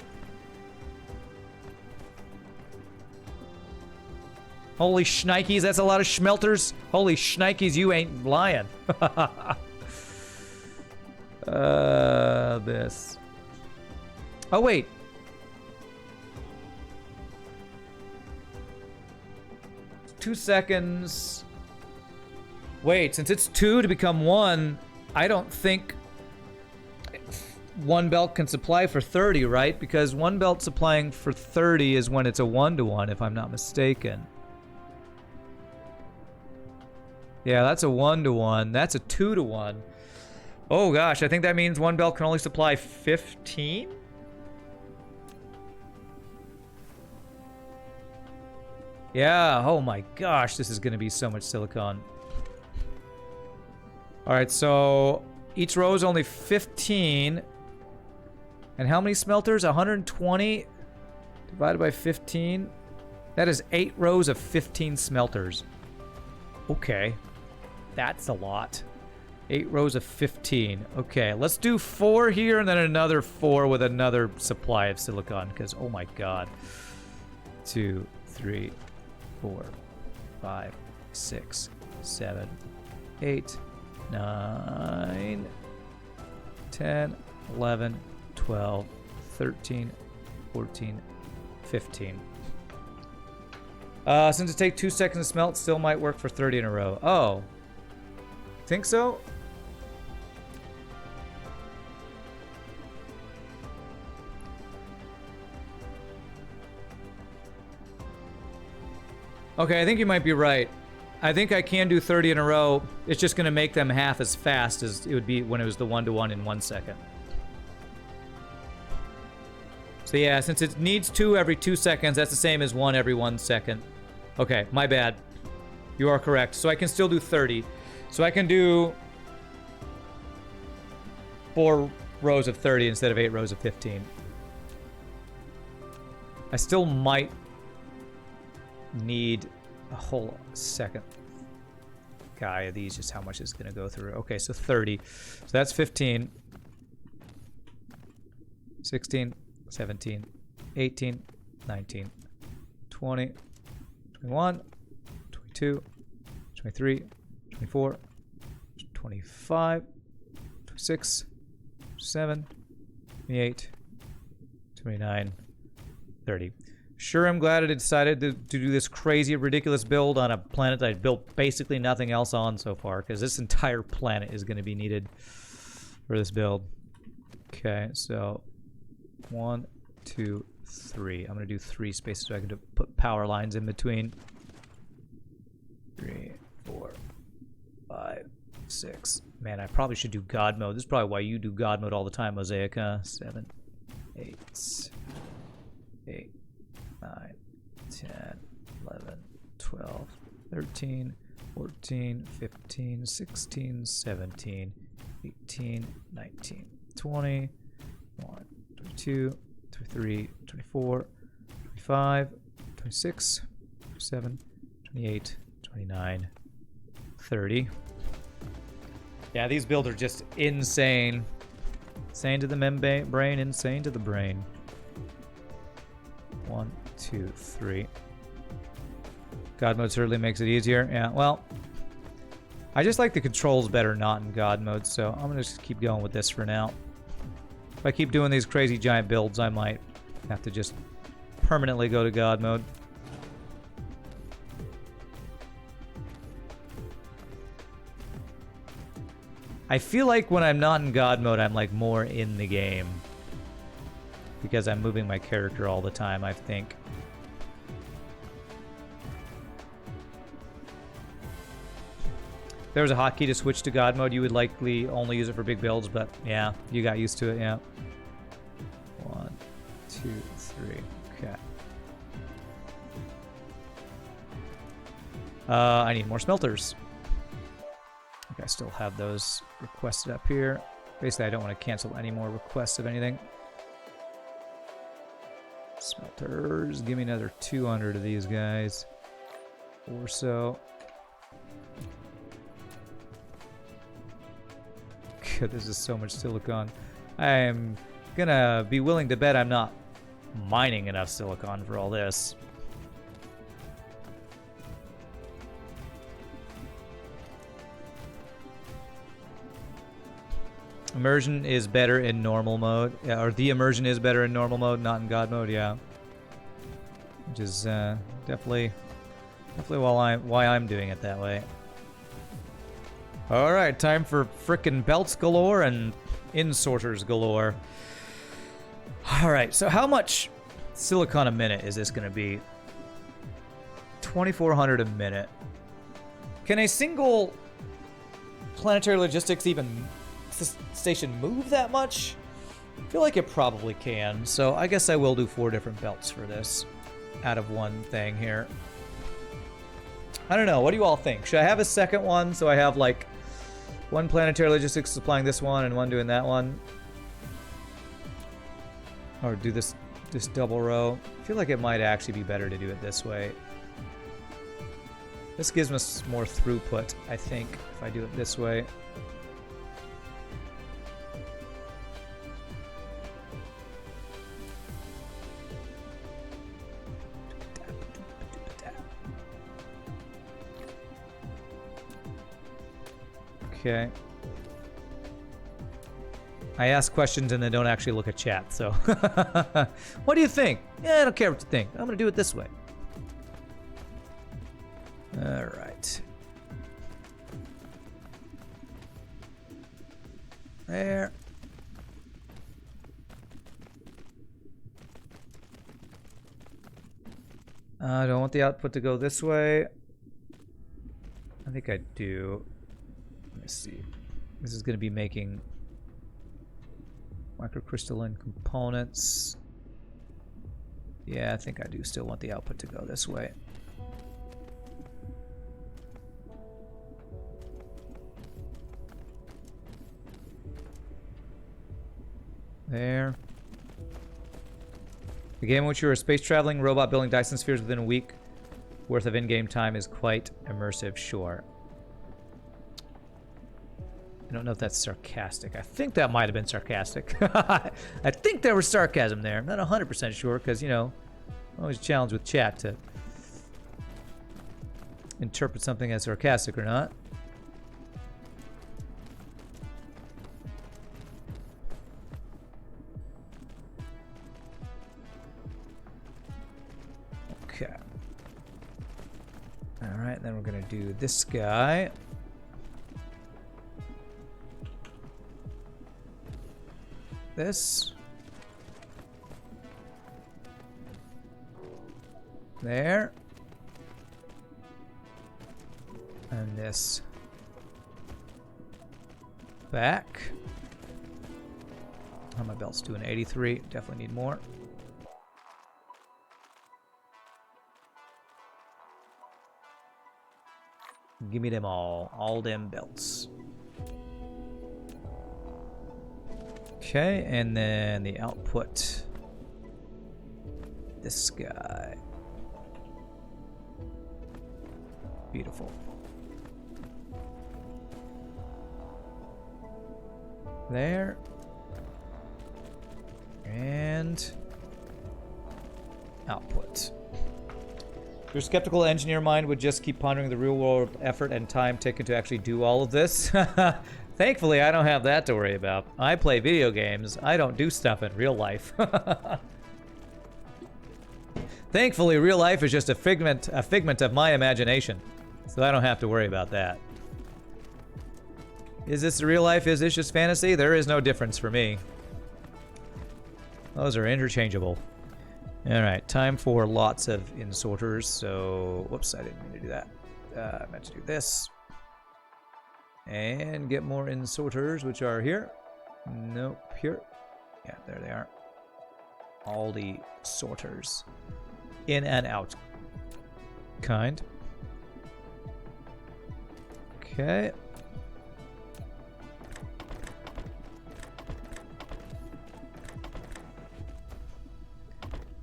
Holy shnikes, that's a lot of smelters. Holy shnikes, you ain't lying. This. Oh, wait. Two seconds. Wait, since it's 2 to become 1, I don't think one belt can supply for 30, right? Because one belt supplying for 30 is when it's a 1-to-1, if I'm not mistaken. Yeah, that's a 1-to-1. That's a 2-to-1. Oh gosh, I think that means one belt can only supply 15? Yeah, oh my gosh, this is gonna be so much silicon. Alright, so each row is only 15. And how many smelters? 120 divided by 15. That is 8 rows of 15 smelters. Okay, that's a lot. 8 rows of 15. Okay, let's do 4 here and then another 4 with another supply of silicon, because oh my god. 2, 3, 4, 5, 6, 7, 8, 9, 10, 11, 12, 13, 14, 15. Since it takes 2 seconds to smelt, still might work for 30 in a row. Oh. Think so? Okay, I think you might be right. I think I can do 30 in a row. It's just going to make them half as fast as it would be when it was the 1-to-1 in 1 second. So yeah, since it needs 2 every 2 seconds, that's the same as 1 every 1 second. Okay, my bad. You are correct. So I can still do 30. So I can do 4 rows of 30 instead of 8 rows of 15. I still might need a whole second guy of these, just how much is going to go through. Okay, so 30. So that's 15. 16. 17, 18, 19, 20, 21, 22, 23, 24, 25, 26, 27, 28, 29, 30. Sure, I'm glad I decided to do this crazy, ridiculous build on a planet that I built basically nothing else on so far, because this entire planet is going to be needed for this build. Okay, so 1, 2, 3. I'm going to do 3 spaces so I can put power lines in between. 3, 4, 5, 6. Man, I probably should do God mode. This is probably why you do God mode all the time, Mosaic, huh? 7, 8, 8, 9, 10, 11, 12, 13, 14, 15, 16, 17, 18, 19, 20, 21, 22, 23, 24, 25, 26, 27, 28, 29, 30. Yeah, these builds are just insane. Insane to the membrane, insane to the brain. 1, 2, 3. God mode certainly makes it easier. Yeah, well, I just like the controls better not in God mode, so I'm gonna just keep going with this for now. If I keep doing these crazy giant builds, I might have to just permanently go to God mode. I feel like when I'm not in God mode, I'm like more in the game. Because I'm moving my character all the time, I think. If there was a hotkey to switch to God mode, you would likely only use it for big builds, but yeah, you got used to it, yeah. 1, 2, 3, okay. I need more smelters. I still have those requested up here. Basically, I don't want to cancel any more requests of anything. Smelters. Give me another 200 of these guys. Or so. God, this is so much silicon. I'm gonna be willing to bet I'm not mining enough silicon for all this. Immersion is better in normal mode. Yeah, or the immersion is better in normal mode, not in God mode, yeah. Which is definitely why I'm doing it that way. Alright, time for frickin' belts galore and insorters galore. Alright, so how much silicon a minute is this gonna be? 2,400 a minute. Can a single planetary logistics even station move that much? I feel like it probably can, so I guess I will do 4 different belts for this out of one thing here. I don't know, what do you all think? Should I have a second one so I have like one planetary logistics supplying this one and one doing that one? Or do this double row? I feel like it might actually be better to do it this way. This gives us more throughput, I think, if I do it this way. Okay. I ask questions and then don't actually look at chat, so. What do you think? Yeah, I don't care what you think. I'm gonna do it this way. Alright. There. I don't want the output to go this way. I think I do. Let me see. This is going to be making microcrystalline components. Yeah, I think I do still want the output to go this way. There. The game in which you are a space traveling robot building Dyson spheres within a week worth of in-game time is quite immersive, sure. I don't know if that's sarcastic. I think that might have been sarcastic. I think there was sarcasm there. I'm not 100% sure because, you know, I'm always challenged with chat to interpret something as sarcastic or not. Okay. All right, then we're going to do this guy. This. There. And this. Back. Oh, my belt's doing 83. Definitely need more. Give me them all them belts. Okay, and then the output. This guy. Beautiful. There. And output. Your skeptical engineer mind would just keep pondering the real world effort and time taken to actually do all of this. Thankfully, I don't have that to worry about. I play video games. I don't do stuff in real life. Thankfully, real life is just a figment of my imagination. So I don't have to worry about that. Is this real life? Is this just fantasy? There is no difference for me. Those are interchangeable. Alright, time for lots of insorters. So, whoops, I didn't mean to do that. I meant to do this. And get more insorters, which are here. Nope, here. Yeah, there they are. All the sorters. In and out. Kind. Okay.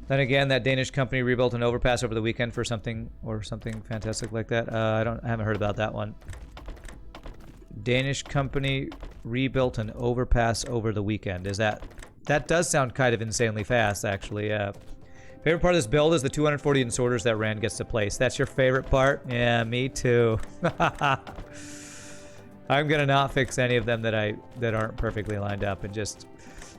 Then again, that Danish company rebuilt an overpass over the weekend for something fantastic like that. I haven't heard about that one. Danish company rebuilt an overpass over the weekend. Is that... That does sound kind of insanely fast, actually, yeah. Favorite part of this build is the 240 insorters that Rand gets to place. That's your favorite part? Yeah, me too. I'm gonna not fix any of them that aren't perfectly lined up, and just...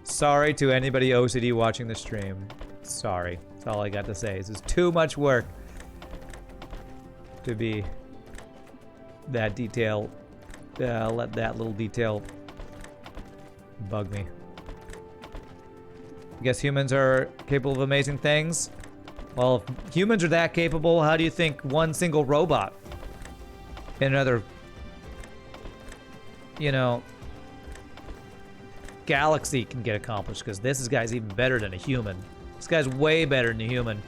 Sorry to anybody OCD watching the stream. Sorry. That's all I got to say. This is too much work to be that detail. Let that little detail bug me. I guess humans are capable of amazing things. Well, if humans are that capable, how do you think one single robot in another, you know, galaxy can get accomplished? Because this guy's even better than a human. This guy's way better than a human.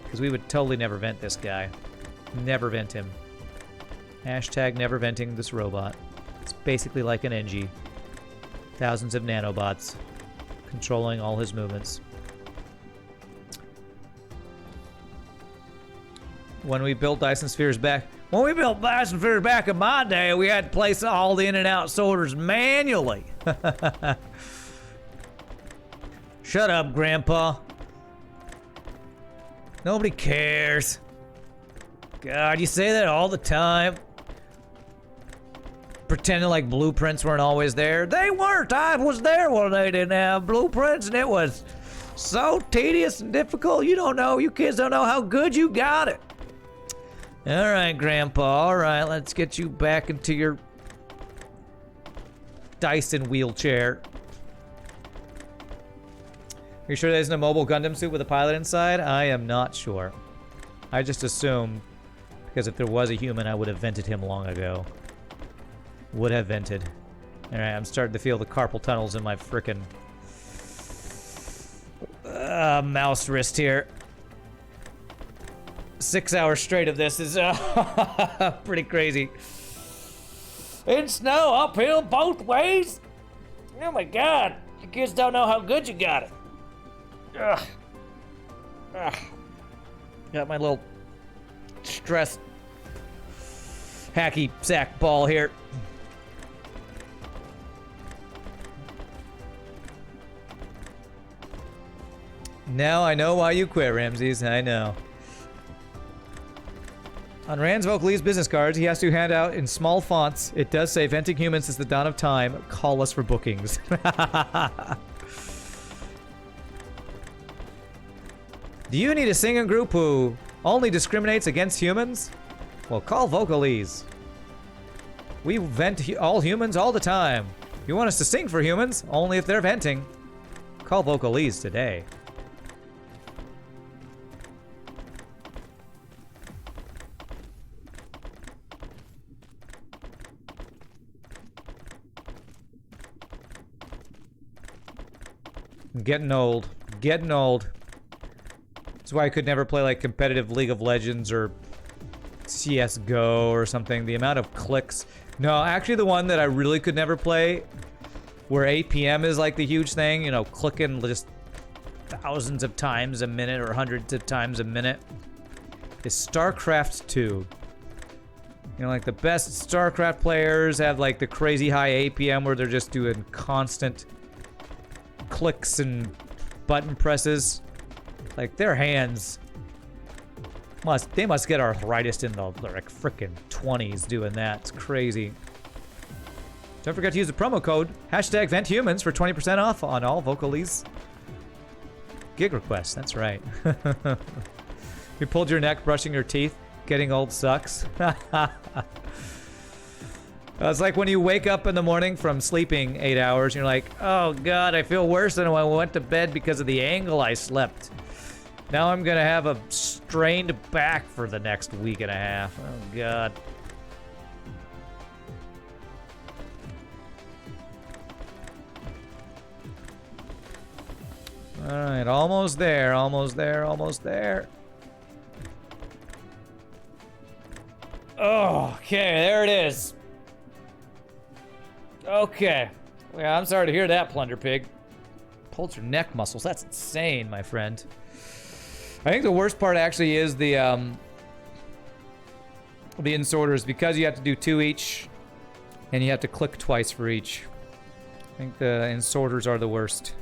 Because we would totally never vent this guy. Never vent him. Hashtag never venting this robot. It's basically like an NG. Thousands of nanobots controlling all his movements. When we built Dyson spheres back in my day, we had to place all the in and out sorters manually. Shut up, Grandpa. Nobody cares. God, you say that all the time. Pretending like blueprints weren't always there. They weren't. I was there when they didn't have blueprints, and it was so tedious and difficult. You don't know. You kids don't know how good you got it. All right, Grandpa. All right, let's get you back into your Dyson wheelchair. Are you sure there isn't a mobile Gundam suit with a pilot inside? I am not sure. I just assume, because if there was a human, I would have vented him long ago. Would have vented. Alright, I'm starting to feel the carpal tunnels in my frickin' mouse wrist here. 6 hours straight of this is pretty crazy. In snow, uphill both ways? Oh my god, you kids don't know how good you got it. Ugh. Ugh. Got my little stress hacky sack ball here. Now I know why you quit, Ramses. I know. On Rand's Vocalese business cards, he has to hand out in small fonts. It does say, venting humans since the dawn of time. Call us for bookings. Do you need a singing group who only discriminates against humans? Well, call Vocalese. We vent all humans all the time. You want us to sing for humans? Only if they're venting. Call Vocalese today. I'm getting old. Getting old. That's why I could never play like competitive League of Legends or CSGO or something. The amount of clicks. No, actually the one that I really could never play, where APM is like the huge thing, you know, clicking just thousands of times a minute or hundreds of times a minute, is StarCraft 2. You know, like the best StarCraft players have like the crazy high APM where they're just doing constant clicks and button presses. Like their hands must get arthritis in the like frickin' 20s doing that. It's crazy. Don't forget to use the promo code #VentHumans for 20% off on all Vocalese gig requests. That's right. You pulled your neck brushing your teeth. Getting old sucks. It's like when you wake up in the morning from sleeping 8 hours and you're like, oh god, I feel worse than when I went to bed because of the angle I slept. Now I'm gonna have a strained back for the next week and a half. Oh god. Alright, almost there, almost there, almost there. Oh, okay, there it is. Okay. Yeah, I'm sorry to hear that, Plunder Pig. Pulled your neck muscles. That's insane, my friend. I think the worst part actually is the insorters, because you have to do 2 each, and you have to click twice for each. I think the insorters are the worst.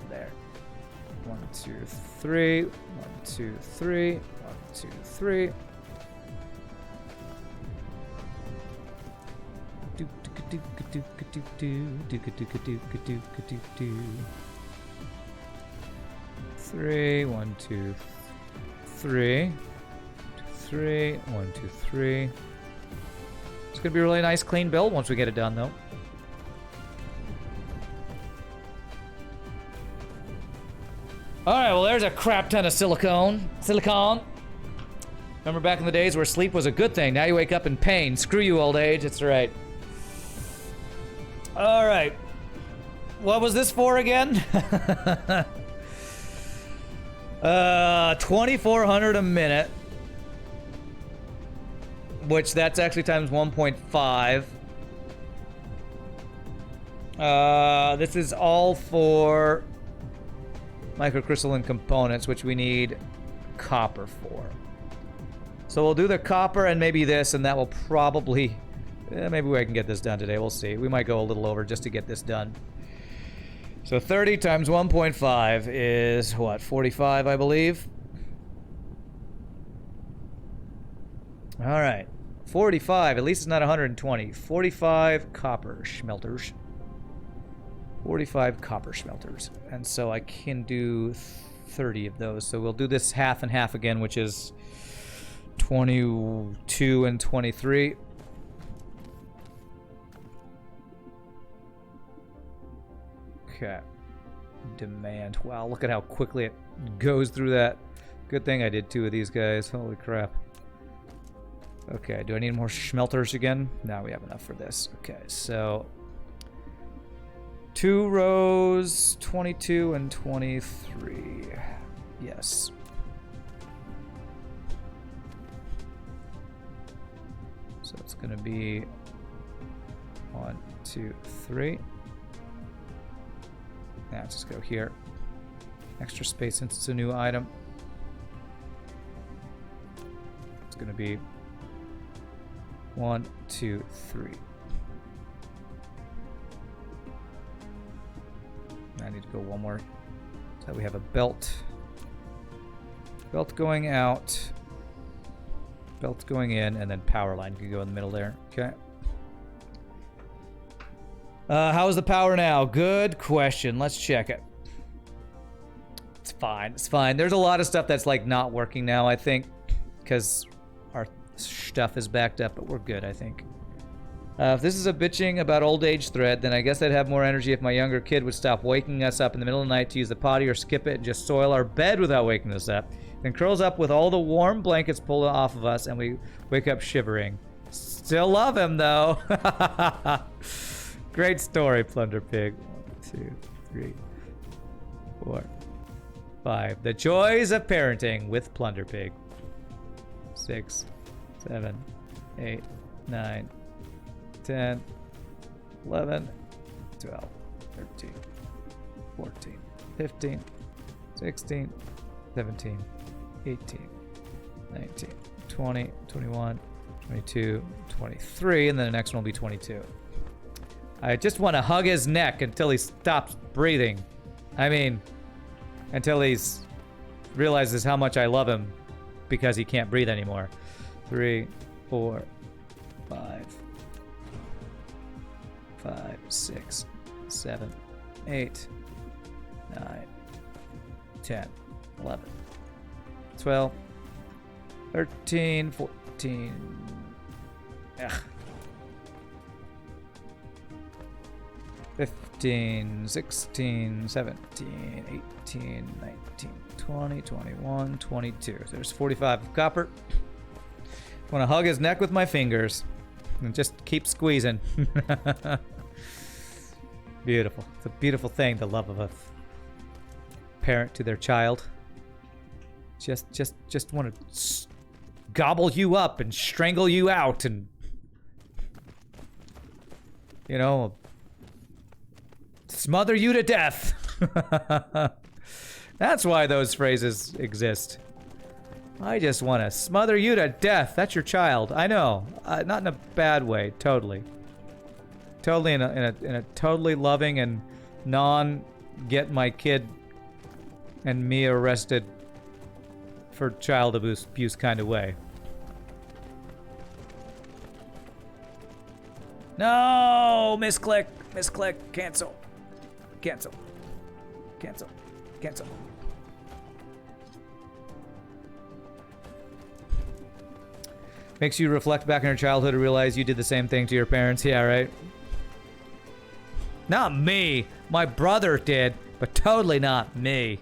There. 1, 2, 3. 1, 2, 3. 1, 2, 3. Three, 1, 2, 3. 3, 1, 2, 3. It's gonna be a really nice, clean build once we get it done, though. All right, well, there's a crap ton of silicone. Remember back in the days where sleep was a good thing? Now you wake up in pain. Screw you, old age. It's right. All right. What was this for again? 2,400 a minute. Which that's actually times 1.5. This is all for microcrystalline components, which we need copper for. So we'll do the copper and maybe this, and that will probably... maybe I can get this done today. We'll see. We might go a little over just to get this done. So 30 times 1.5 is, what, 45, I believe? All right. 45. At least it's not 120. 45 copper smelters. 45 copper smelters. And so I can do 30 of those. So we'll do this half and half again, which is 22 and 23. Okay. Demand. Wow, look at how quickly it goes through that. Good thing I did 2 of these guys. Holy crap. Okay, do I need more smelters again? No, we have enough for this. Okay, so 2 rows, 22 and 23. Yes. So it's going to be 1, 2, 3. Now let's just go here. Extra space since it's a new item. It's going to be 1, 2, 3. I need to go one more. So we have a belt. Belt going out. Belt going in, and then power line can go in the middle there. Okay. How's the power now? Good question. Let's check it. It's fine. It's fine. There's a lot of stuff that's like not working now, I think, because our stuff is backed up, but we're good, I think. If this is a bitching about old age thread, then I guess I'd have more energy if my younger kid would stop waking us up in the middle of the night to use the potty or skip it and just soil our bed without waking us up. Then curls up with all the warm blankets pulled off of us and we wake up shivering. Still love him, though. Great story, Plunder Pig. 1, 2, 3, 4, 5. The joys of parenting with Plunder Pig. 6, 7, 8, 9, 10, 11, 12, 13, 14, 15, 16, 17, 18, 19, 20, 21, 22, 23, and then the next one will be 22. I just want to hug his neck until he stops breathing. I mean, until he's realizes how much I love him because he can't breathe anymore. 3, 4, 5, 6, 7, 8, 9, 10, 11, 12, 13, 14. Ugh. 15, 16, 17, 18, 19, 20, 21, 22. So there's 45 of copper. I want to hug his neck with my fingers and just keep squeezing. Beautiful. It's a beautiful thing, the love of a parent to their child. Just want to gobble you up and strangle you out and, you know, smother you to death. That's why those phrases exist. I just want to smother you to death. That's your child. I know. Not in a bad way. Totally. Totally in a totally loving and get my kid and me arrested for child abuse kind of way. No! Misclick. Misclick. Cancel. Cancel. Cancel. Cancel. Makes you reflect back on your childhood and realize you did the same thing to your parents. Yeah, right? Not me. My brother did, but totally not me.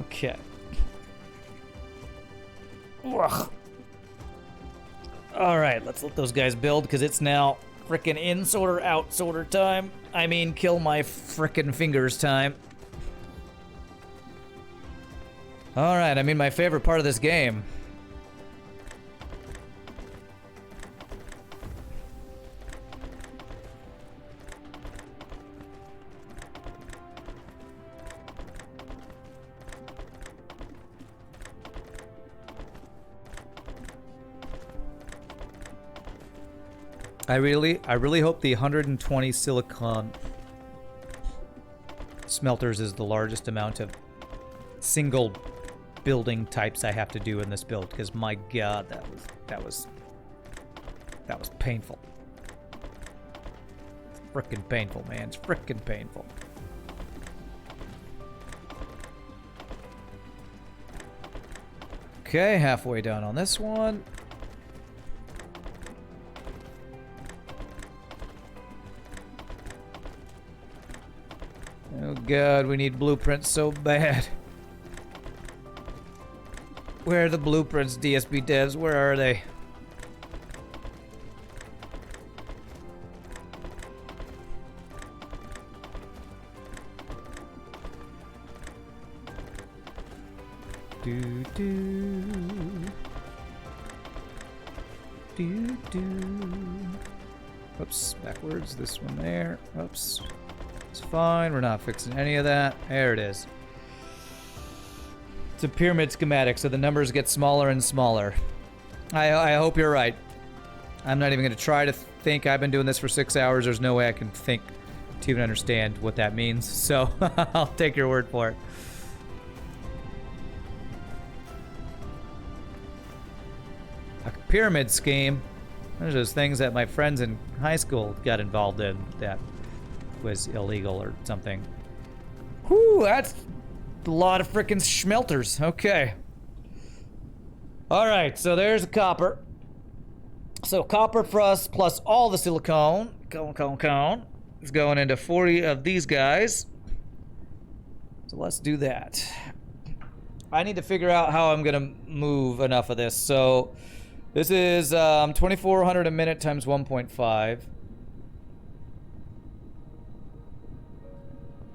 Okay. Ugh. All right, let's let those guys build because it's now frickin' in sorter, out sorter time. I mean, kill my frickin' fingers time. All right, I mean, my favorite part of this game. I really hope the 120 silicon smelters is the largest amount of single building types I have to do in this build, because my god, that was painful. It's frickin' painful, man. It's frickin' painful. Okay, halfway down on this one. Oh god, we need blueprints so bad. Where are the blueprints, DSP devs? Where are they? Do do do do. Oops, backwards. This one there. Oops. It's fine. We're not fixing any of that. There it is. It's a pyramid schematic, so the numbers get smaller and smaller. I hope you're right. I'm not even going to try to think. I've been doing this for 6 hours. There's no way I can think to even understand what that means. So I'll take your word for it. A pyramid scheme. Those are those things that my friends in high school got involved in that was illegal or something. Whew, that's a lot of frickin' schmelters. Okay. Alright, so there's the copper. So copper plus all the silicone. Cone. Is going into 40 of these guys. So let's do that. I need to figure out how I'm gonna move enough of this. So this is 2,400 a minute times 1.5.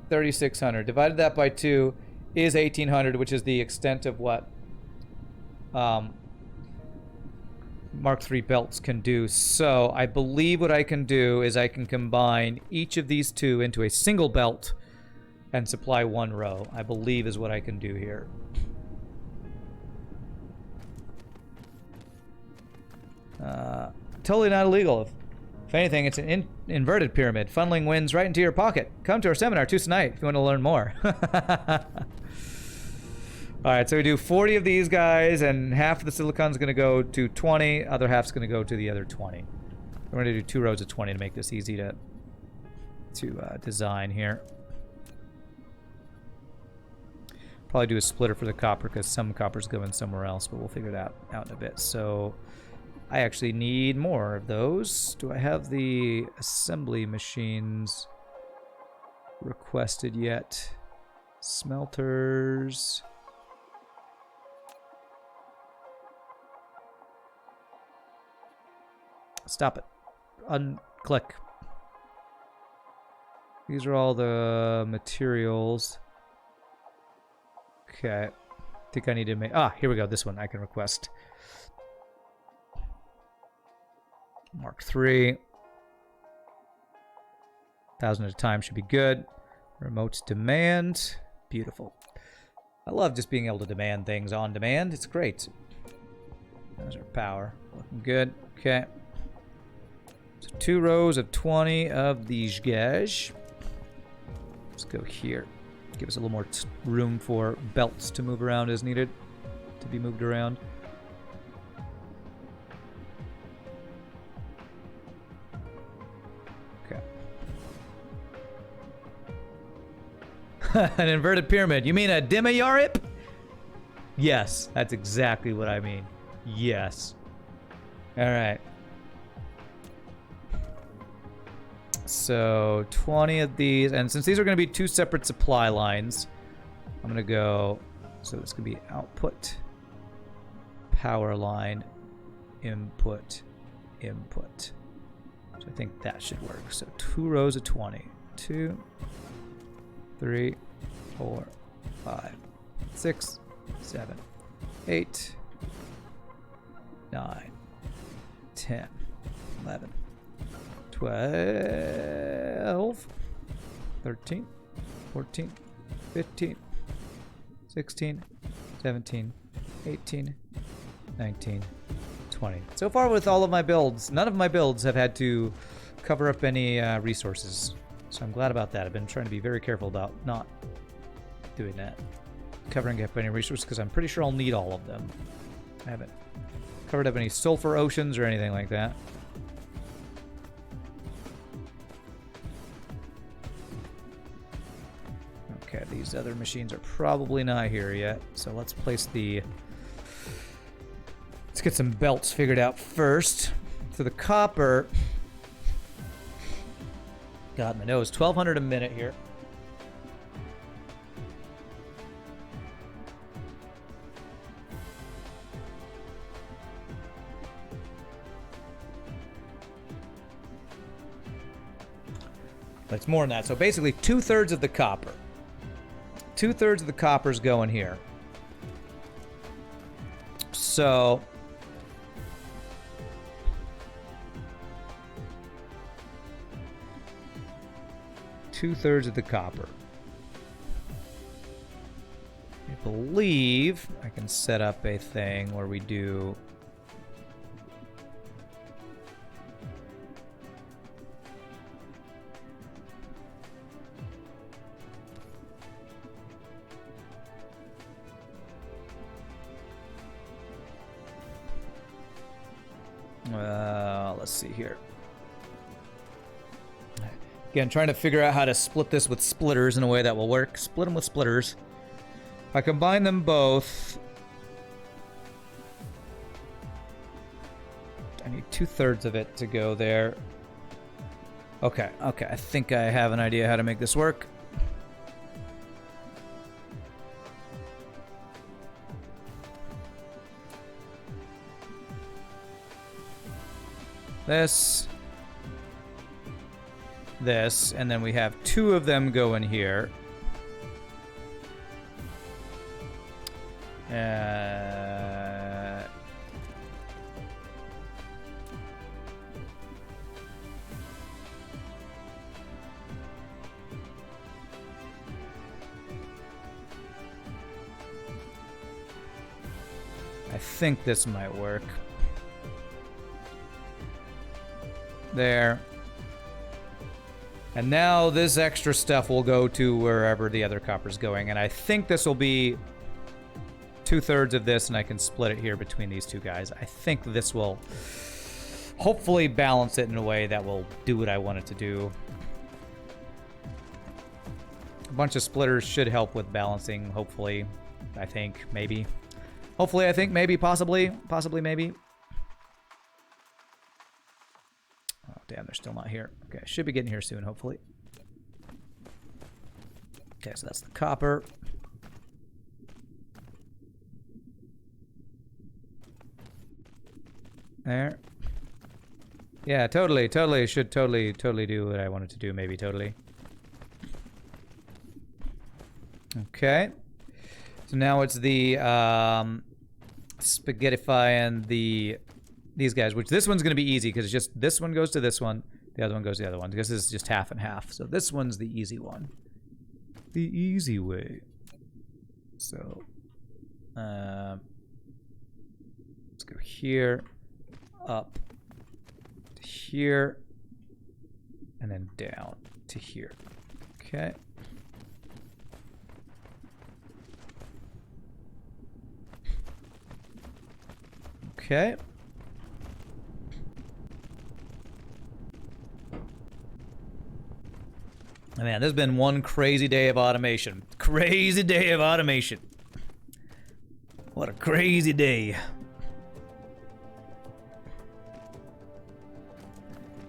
3,600. Divided that by 2 is 1,800, which is the extent of what Mark III belts can do. So I believe what I can do is I can combine each of these two into a single belt and supply one row. I believe is what I can do here. Totally not illegal. If anything, it's an inverted pyramid. Funneling wins right into your pocket. Come to our seminar Tuesday night if you want to learn more. Alright, so we do 40 of these guys, and half of the silicon's going to go to 20, other half's going to go to the other 20. We're going to do 2 rows of 20 to make this easy to design here. Probably do a splitter for the copper because some copper's going somewhere else, but we'll figure that out in a bit. So I actually need more of those. Do I have the assembly machines requested yet? Smelters. Stop it. Unclick. These are all the materials. Okay. I think I need to make... Ah, here we go. This one I can request. Mark III. 1,000 at a time should be good. Remote demand. Beautiful. I love just being able to demand things on demand. It's great. Those are power. Looking good. Okay. So 2 rows of 20 of these guys. Let's go here. Give us a little more room for belts to move around as needed. To be moved around. An inverted pyramid. You mean a Demi-Yarip? Yes, that's exactly what I mean. Yes. Alright. So, 20 of these. And since these are going to be 2 separate supply lines, I'm going to go... So this could be output, power line, input, input. So I think that should work. So 2 rows of 20. 2... 3, 4, 5, 6, 7, 8, 9, 10, 11, 12, 13, 14, 15, 16, 17, 18, 19, 20. So far with all of my builds, none of my builds have had to cover up any resources. So I'm glad about that. I've been trying to be very careful about not doing that. Covering up any resources, because I'm pretty sure I'll need all of them. I haven't covered up any sulfur oceans or anything like that. Okay, these other machines are probably not here yet. So let's place the... Let's get some belts figured out first. So the copper... God, my nose. 1,200 a minute here. But it's more than that. So basically 2/3 of the copper. 2/3 of the copper is going here. So... Two-thirds of the copper. I believe I can set up a thing where we do... let's see here. Again, trying to figure out how to split this with splitters in a way that will work. Split them with splitters. If I combine them both... I need 2/3 of it to go there. Okay, okay. I think I have an idea how to make this work. This... This, and then we have 2 of them go in here. I think this might work. There. And now this extra stuff will go to wherever the other copper's going. And I think this will be 2/3 of this, and I can split it here between these 2 guys. I think this will hopefully balance it in a way that will do what I want it to do. A bunch of splitters should help with balancing, hopefully. I think, maybe. Hopefully, I think, maybe, possibly. Possibly, maybe. Oh, damn, they're still not here. Okay, should be getting here soon, hopefully. Okay, so that's the copper. There. Yeah, totally, totally. Should totally do what I wanted to do, maybe, totally. Okay. So now it's the spaghettifying these guys, which this one's going to be easy because it's just this one goes to this one, the other one goes to the other one, because this is just half and half. So this one's the easy one. The easy way. So, let's go here, up to here, and then down to here. Okay. Okay. Man, this has been one crazy day of automation. Crazy day of automation. What a crazy day.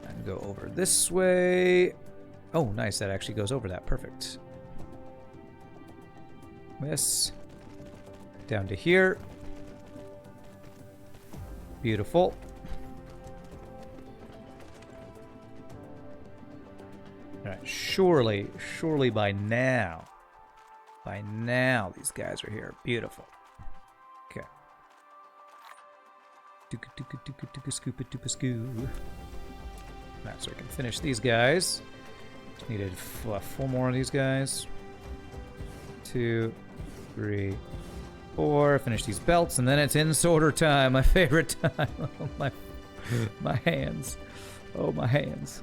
And go over this way. Oh, nice. That actually goes over that. Perfect. This. Down to here. Beautiful. Alright, surely by now, these guys are here. Beautiful. Okay. Alright, so I can finish these guys. Just needed 4 more of these guys. 2, 3, 4. Finish these belts, and then it's in sorter time. My favorite time. Oh, my hands. Oh, my hands.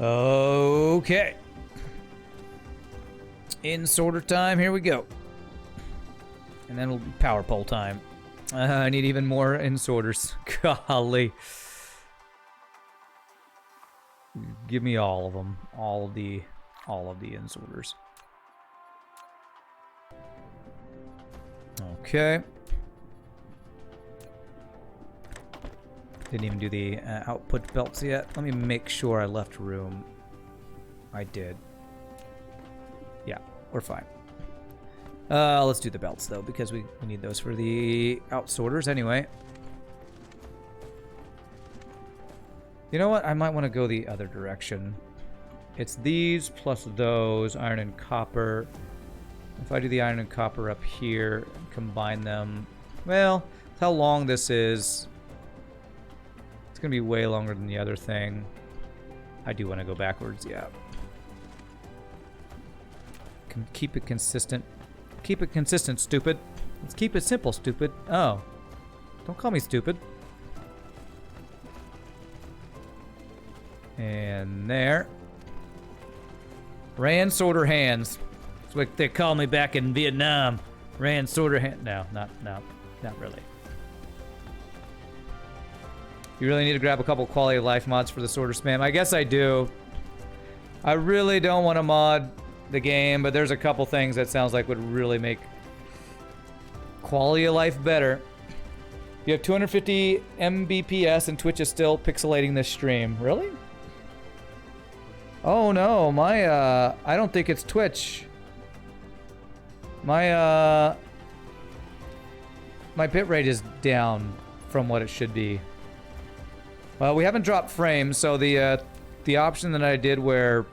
Okay. In sorter time, here we go. And then it'll be power pole time. I need even more in sorters. Golly. Give me all of them. All of the in sorters. Okay. Didn't even do the output belts yet. Let me make sure I left room. I did. Yeah, we're fine. Let's do the belts, though, because we need those for the outsorters anyway. You know what? I might want to go the other direction. It's these plus those, iron and copper. If I do the iron and copper up here and combine them, well, how long this is, it's going to be way longer than the other thing. I do want to go backwards, yeah. Keep it consistent. Keep it consistent, stupid. Let's keep it simple, stupid. Oh. Don't call me stupid. And there. Ran sorter hands. That's what they call me back in Vietnam. Ran sorter hand. No, not really. You really need to grab a couple quality of life mods for the sorter spam. I guess I do. I really don't want to mod the game, but there's a couple things that sounds like would really make quality of life better. You have 250 Mbps and Twitch is still pixelating this stream. Really? Oh no, my I don't think it's Twitch. My my bitrate is down from what it should be. Well, we haven't dropped frames, so the option that I did where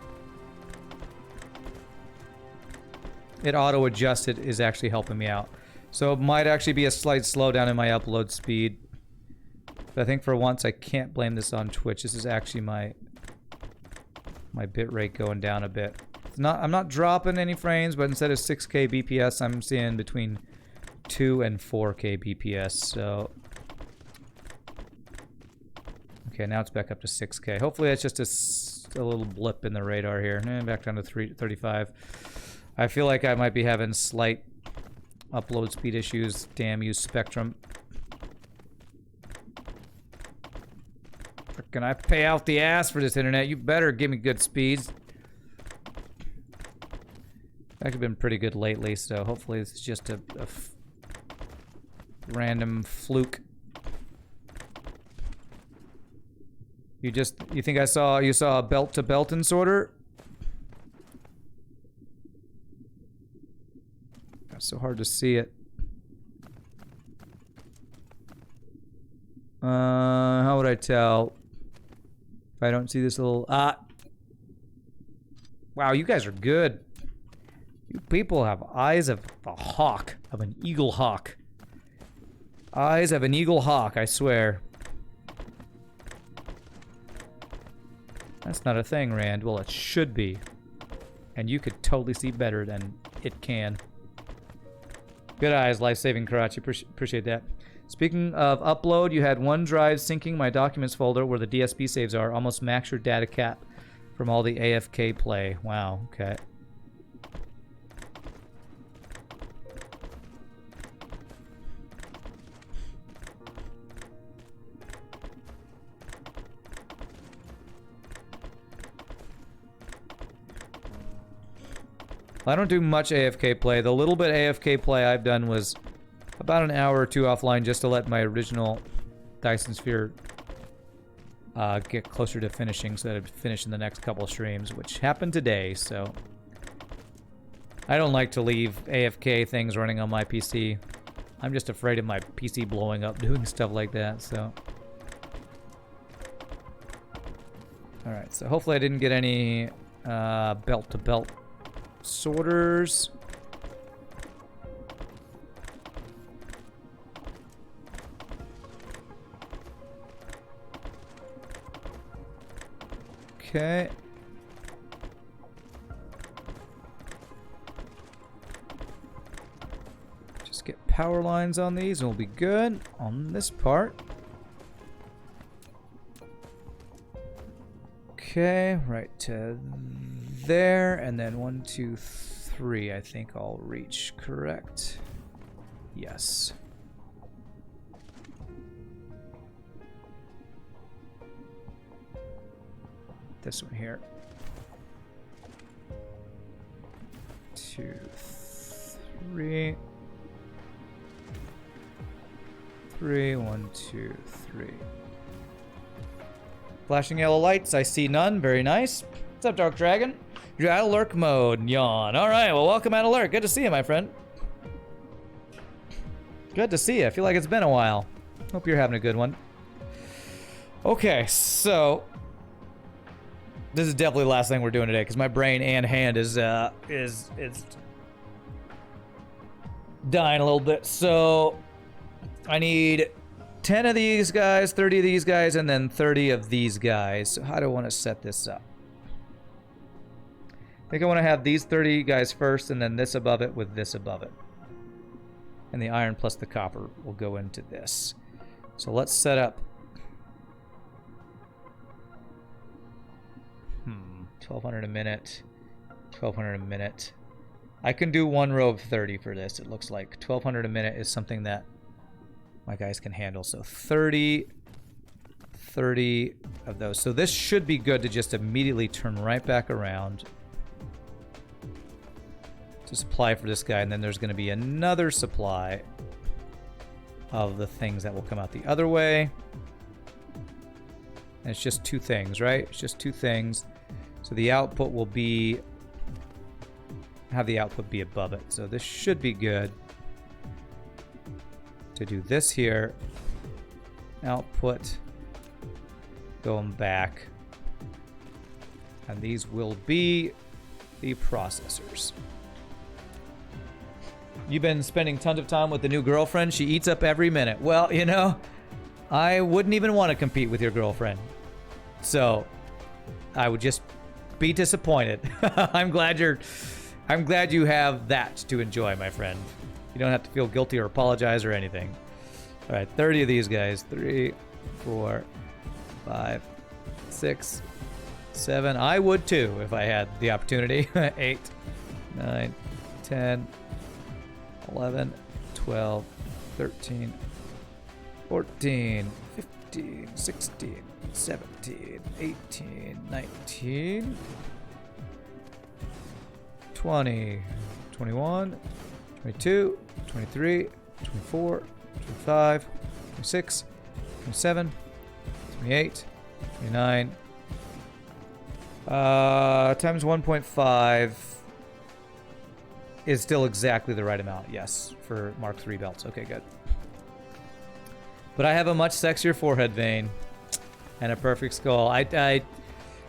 it auto-adjusted is actually helping me out. So it might actually be a slight slowdown in my upload speed. But I think for once I can't blame this on Twitch. This is actually my bitrate going down a bit. I'm not dropping any frames, but instead of 6K BPS, I'm seeing between 2 and 4K BPS. So okay, now it's back up to 6K. Hopefully that's just a little blip in the radar here. Back down to 35. I feel like I might be having slight upload speed issues. Damn you, Spectrum. Frickin' I pay out the ass for this internet. You better give me good speeds. It's actually been pretty good lately, so hopefully this is just a random fluke. You think you saw a belt-to-belt insorter? It's so hard to see it. How would I tell? If I don't see this little... Wow, you guys are good. You people have eyes of a hawk, of an eagle hawk. Eyes of an eagle hawk, I swear. That's not a thing, Rand. Well, it should be. And you could totally see better than it can. Good eyes, life-saving Karachi. Appreciate that. Speaking of upload, you had OneDrive syncing my documents folder where the DSP saves are. Almost max your data cap from all the AFK play. Wow, okay. I don't do much AFK play. The little bit AFK play I've done was about an hour or two offline just to let my original Dyson Sphere get closer to finishing so that it'd finish in the next couple streams, which happened today, so... I don't like to leave AFK things running on my PC. I'm just afraid of my PC blowing up doing stuff like that, so... Alright, so hopefully I didn't get any belt-to-belt sorters. Okay. Just get power lines on these and we'll be good on this part. Okay, right to there, and then 1, 2, 3, I think I'll reach, correct? Yes. This one here. 2, 3. 3, 1, 2, 3. Flashing yellow lights, I see none. Very nice. What's up, Dark Dragon? You're out of lurk mode. Yawn. All right, well, welcome out of lurk. Good to see you, my friend. Good to see you. I feel like it's been a while. Hope you're having a good one. Okay, so this is definitely the last thing we're doing today because my brain and hand is dying a little bit. So I need 10 of these guys, 30 of these guys, and then 30 of these guys. So how do I want to set this up? I think I want to have these 30 guys first, and then this above it with this above it. And the iron plus the copper will go into this. So let's set up 1,200 a minute, 1,200 a minute. I can do one row of 30 for this, it looks like. 1,200 a minute is something that my guys can handle. So 30 of those. So this should be good to just immediately turn right back around to supply for this guy. And then there's going to be another supply of the things that will come out the other way. And it's just 2 things, right? It's just 2 things. So the output will be, have the output be above it. So this should be good to do this here. Output going back. And these will be the processors. You've been spending tons of time with the new girlfriend. She eats up every minute. Well, you know, I wouldn't even want to compete with your girlfriend. So I would just be disappointed. I'm glad you have that to enjoy, my friend. You don't have to feel guilty or apologize or anything. All right, 30 of these guys. 3, 4, 5, 6, 7. I would too if I had the opportunity. 8, 9, 10, 11, 12, 13, 14, 15, 16, 17, 18, 19, 20, 21, 22, 23, 24, 25, 26, 27, 28, 29. Times 1.5 is still exactly the right amount, yes, for Mark III belts. Okay, good. But I have a much sexier forehead vein and a perfect skull.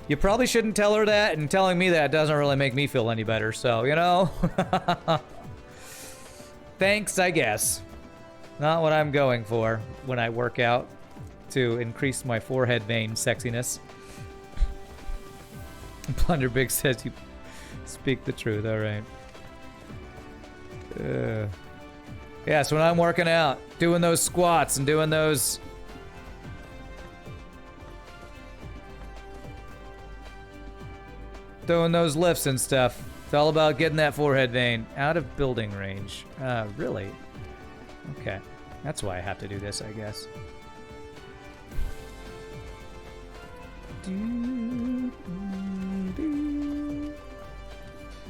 You probably shouldn't tell her that, and telling me that doesn't really make me feel any better, so, you know. Thanks, I guess. Not what I'm going for when I work out to increase my forehead vein sexiness. Plunderbig says Speak the truth, all right. Yeah, so when I'm working out, doing those squats and doing those... doing those lifts and stuff, it's all about getting that forehead vein out of building range. Really? Okay. That's why I have to do this, I guess.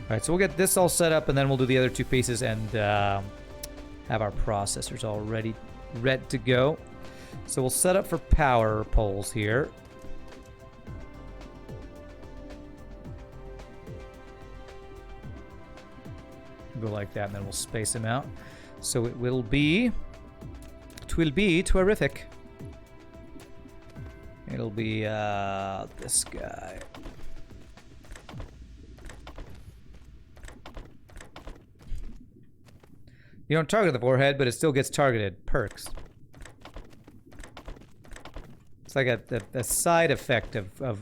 Alright, so we'll get this all set up and then we'll do the other 2 pieces and have our processors all ready to go. So we'll set up for power poles here. Go like that and then we'll space them out. So it will be terrific. It'll be this guy. You don't target the forehead, but it still gets targeted. Perks. It's like a side effect of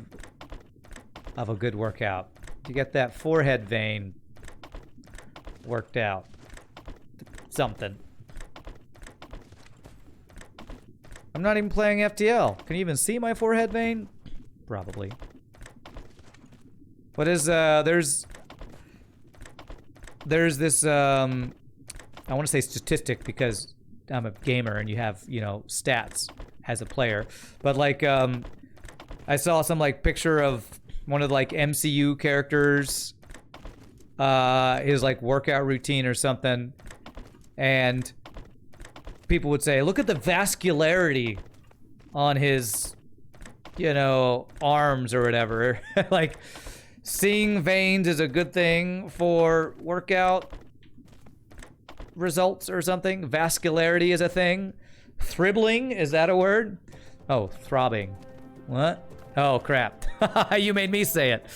a good workout. You get that forehead vein worked out. Something. I'm not even playing FTL. Can you even see my forehead vein? Probably. What is there's this I want to say statistic because I'm a gamer and you have, you know, stats as a player. But like I saw some like picture of one of the like MCU characters, his like workout routine or something, and people would say, look at the vascularity on his, you know, arms or whatever. Like, seeing veins is a good thing for workout results or something. Vascularity is a thing. Thribbling, is that a word? Oh, throbbing. What? Oh, crap. You made me say it.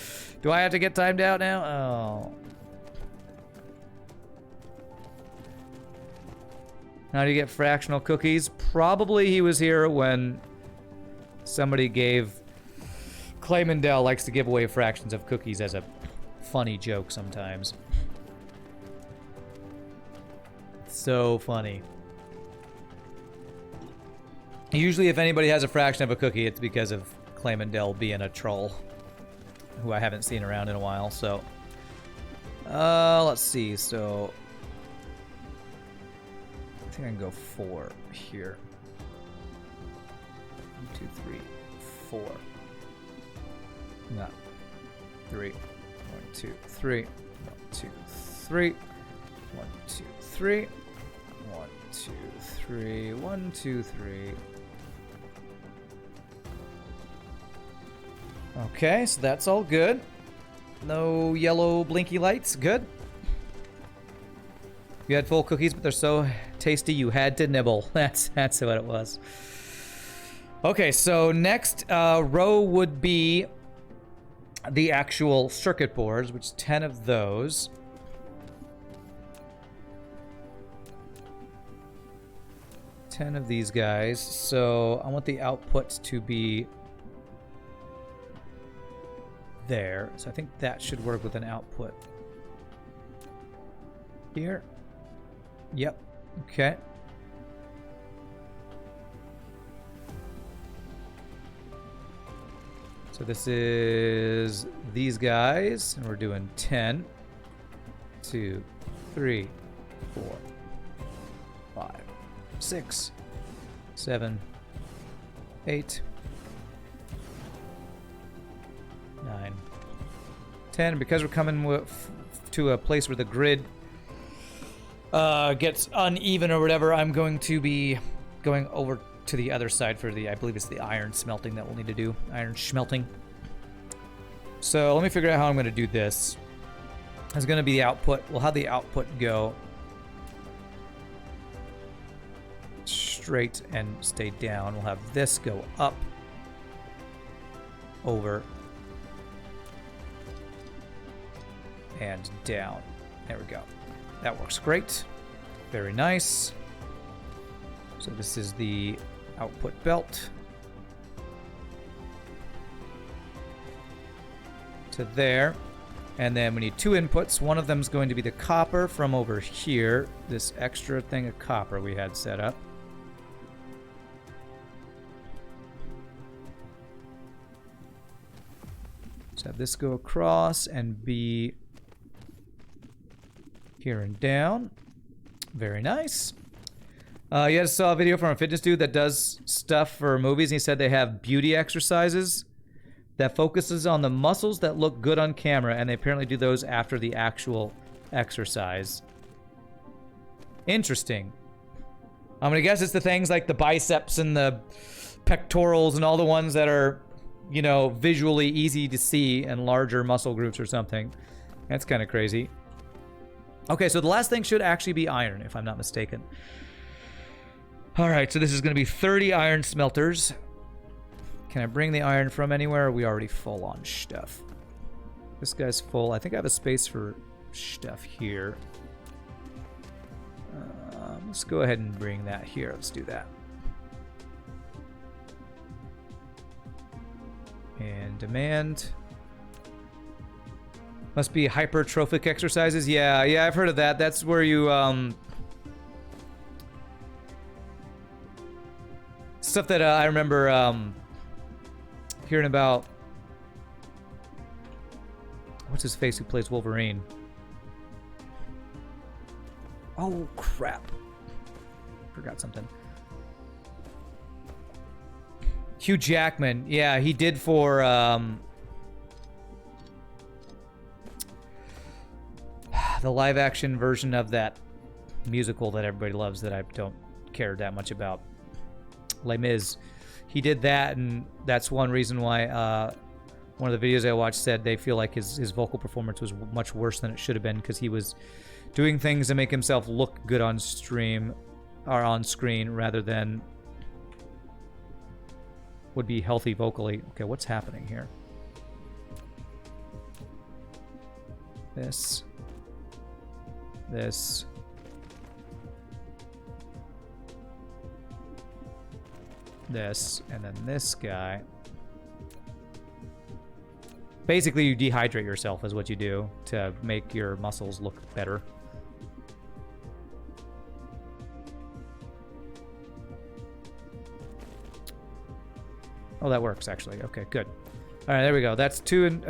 Do I have to get timed out now? Oh. How do you get fractional cookies? Probably he was here when somebody gave... Claymondale likes to give away fractions of cookies as a funny joke sometimes. So funny. Usually if anybody has a fraction of a cookie, it's because of Claymondale being a troll, who I haven't seen around in a while, so... let's see, so... I think I can go 4 here. 1, 2, 3, 4. No. 3. 1, 2, 3. 1, 2, 3. 1, 2, 3. 1, 2, 3. 1, 2, 3. Okay, so that's all good. No yellow blinky lights. Good. You had full cookies, but they're so tasty you had to nibble. That's what it was. Okay, so next row would be the actual circuit boards, which is 10 of those. Ten of these guys. So I want the output to be there. So I think that should work with an output here. Yep. Okay. So this is these guys, and we're doing 10, 2, 3, 4, 5, 6, 7, 8, 9, 10. And because we're coming to a place where the grid gets uneven or whatever, I'm going to be going over to the other side for the, I believe it's the iron smelting that we'll need to do. Iron smelting. So let me figure out how I'm going to do this. It's going to be the output. We'll have the output go straight and stay down. We'll have this go up, over, and down. There we go. That works great. Very nice. So this is the output belt. To there. And then we need 2 inputs. One of them is going to be the copper from over here. This extra thing of copper we had set up. Let's have this go across and be here and down. Very nice. You guys saw a video from a fitness dude that does stuff for movies, and he said they have beauty exercises that focuses on the muscles that look good on camera, and they apparently do those after the actual exercise. Interesting. I'm gonna guess it's the things like the biceps and the pectorals and all the ones that are, you know, visually easy to see and larger muscle groups or something. That's kind of crazy. Okay, so the last thing should actually be iron, if I'm not mistaken. All right, so this is gonna be 30 iron smelters. Can I bring the iron from anywhere? Or are we already full on stuff? This guy's full. I think I have a space for stuff here. Let's go ahead and bring that here. Let's do that. And demand. Must be hypertrophic exercises. Yeah, I've heard of that. That's where you, stuff that I remember, hearing about. What's his face who plays Wolverine? Oh, crap. Forgot something. Hugh Jackman. Yeah, he did for, the live-action version of that musical that everybody loves that I don't care that much about. Les Mis. He did that, and that's one reason why one of the videos I watched said they feel like his vocal performance was much worse than it should have been because he was doing things to make himself look good on stream or on screen rather than would be healthy vocally. Okay, what's happening here? This. This, and then this guy. Basically, you dehydrate yourself is what you do to make your muscles look better. Oh, that works, actually. Okay, good. All right, there we go. That's 2 and...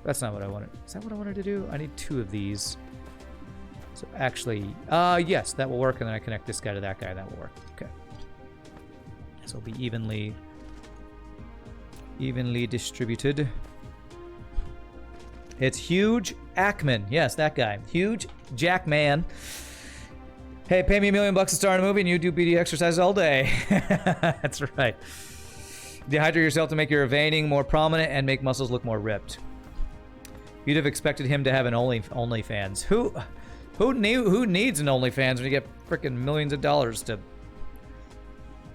that's not what I wanted. Is that what I wanted to do? I need 2 of these. So actually... yes, that will work, and then I connect this guy to that guy, and that will work. Okay. This will be evenly distributed. It's Huge Jackman. Yes, that guy. Huge Jackman. Hey, pay me $1 million to star in a movie and you do BD exercises all day. That's right. Dehydrate yourself to make your veining more prominent and make muscles look more ripped. You'd have expected him to have an OnlyFans. Who needs an OnlyFans when you get freaking millions of dollars to,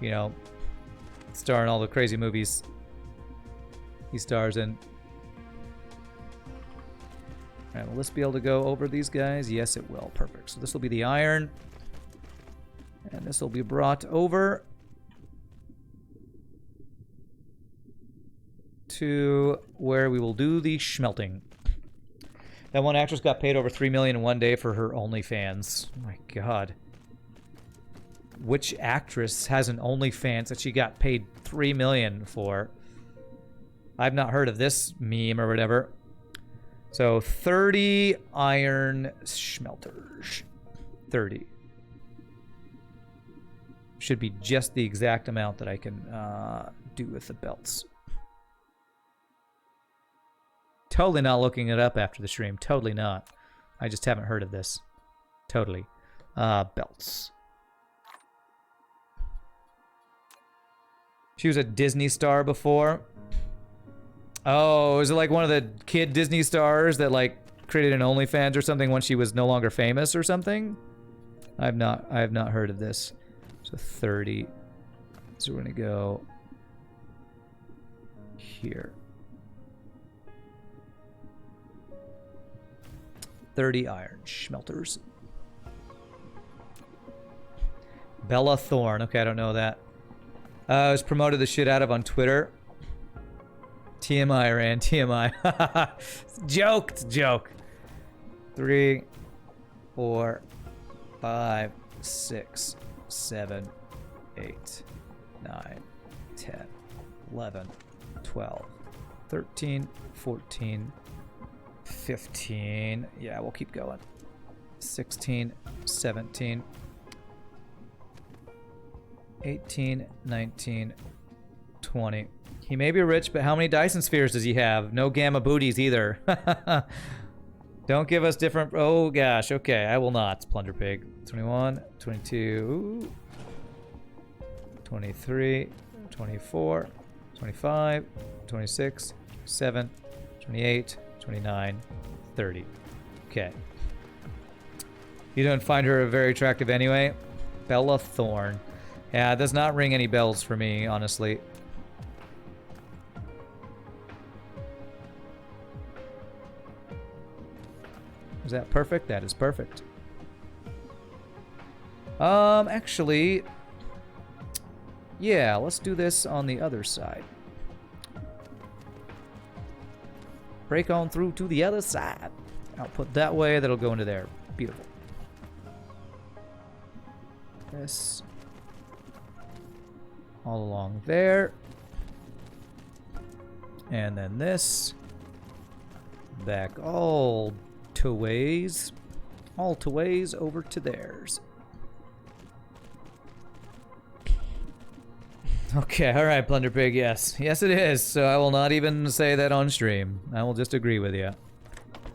you know, star in all the crazy movies he stars in? All right, will this be able to go over these guys? Yes, it will. Perfect. So this will be the iron. And this will be brought over to where we will do the smelting. That one actress got paid over $3 million in one day for her OnlyFans. Oh my God. Which actress has an OnlyFans that she got paid $3 million for? I've not heard of this meme or whatever. So 30 iron smelters. 30. Should be just the exact amount that I can do with the belts. Totally not looking it up after the stream. Totally not. I just haven't heard of this. Totally. Belts. She was a Disney star before. Oh, is it like one of the kid Disney stars that like created an OnlyFans or something when she was no longer famous or something? I have not heard of this. So 30. So we're gonna go here. 30 iron smelters. Bella Thorne. Okay, I don't know that. I was promoted the shit out of on Twitter. TMI, Rand, TMI. Joke, it's a joke. 3, 4, 5, 6, 7, 8, 9, 10, 11, 12, 13, 14, 15. Yeah, we'll keep going. 16, 17, 18, 19, 20. He may be rich, but how many Dyson spheres does he have? No gamma booties either. Don't give us different... Oh, gosh. Okay, I will not. Plunder Pig. 21, 22, 23, 24, 25, 26, 7, 28, 29, 30. Okay. You don't find her very attractive anyway? Bella Thorne. Yeah, it does not ring any bells for me, honestly. Is that perfect? That is perfect. Actually, yeah, let's do this on the other side. Break on through to the other side. Output that way, that'll go into there. Beautiful. This all along there. And then this back all to ways over to theirs. Okay, all right, Plunder Pig, yes. Yes, it is. So I will not even say that on stream. I will just agree with you.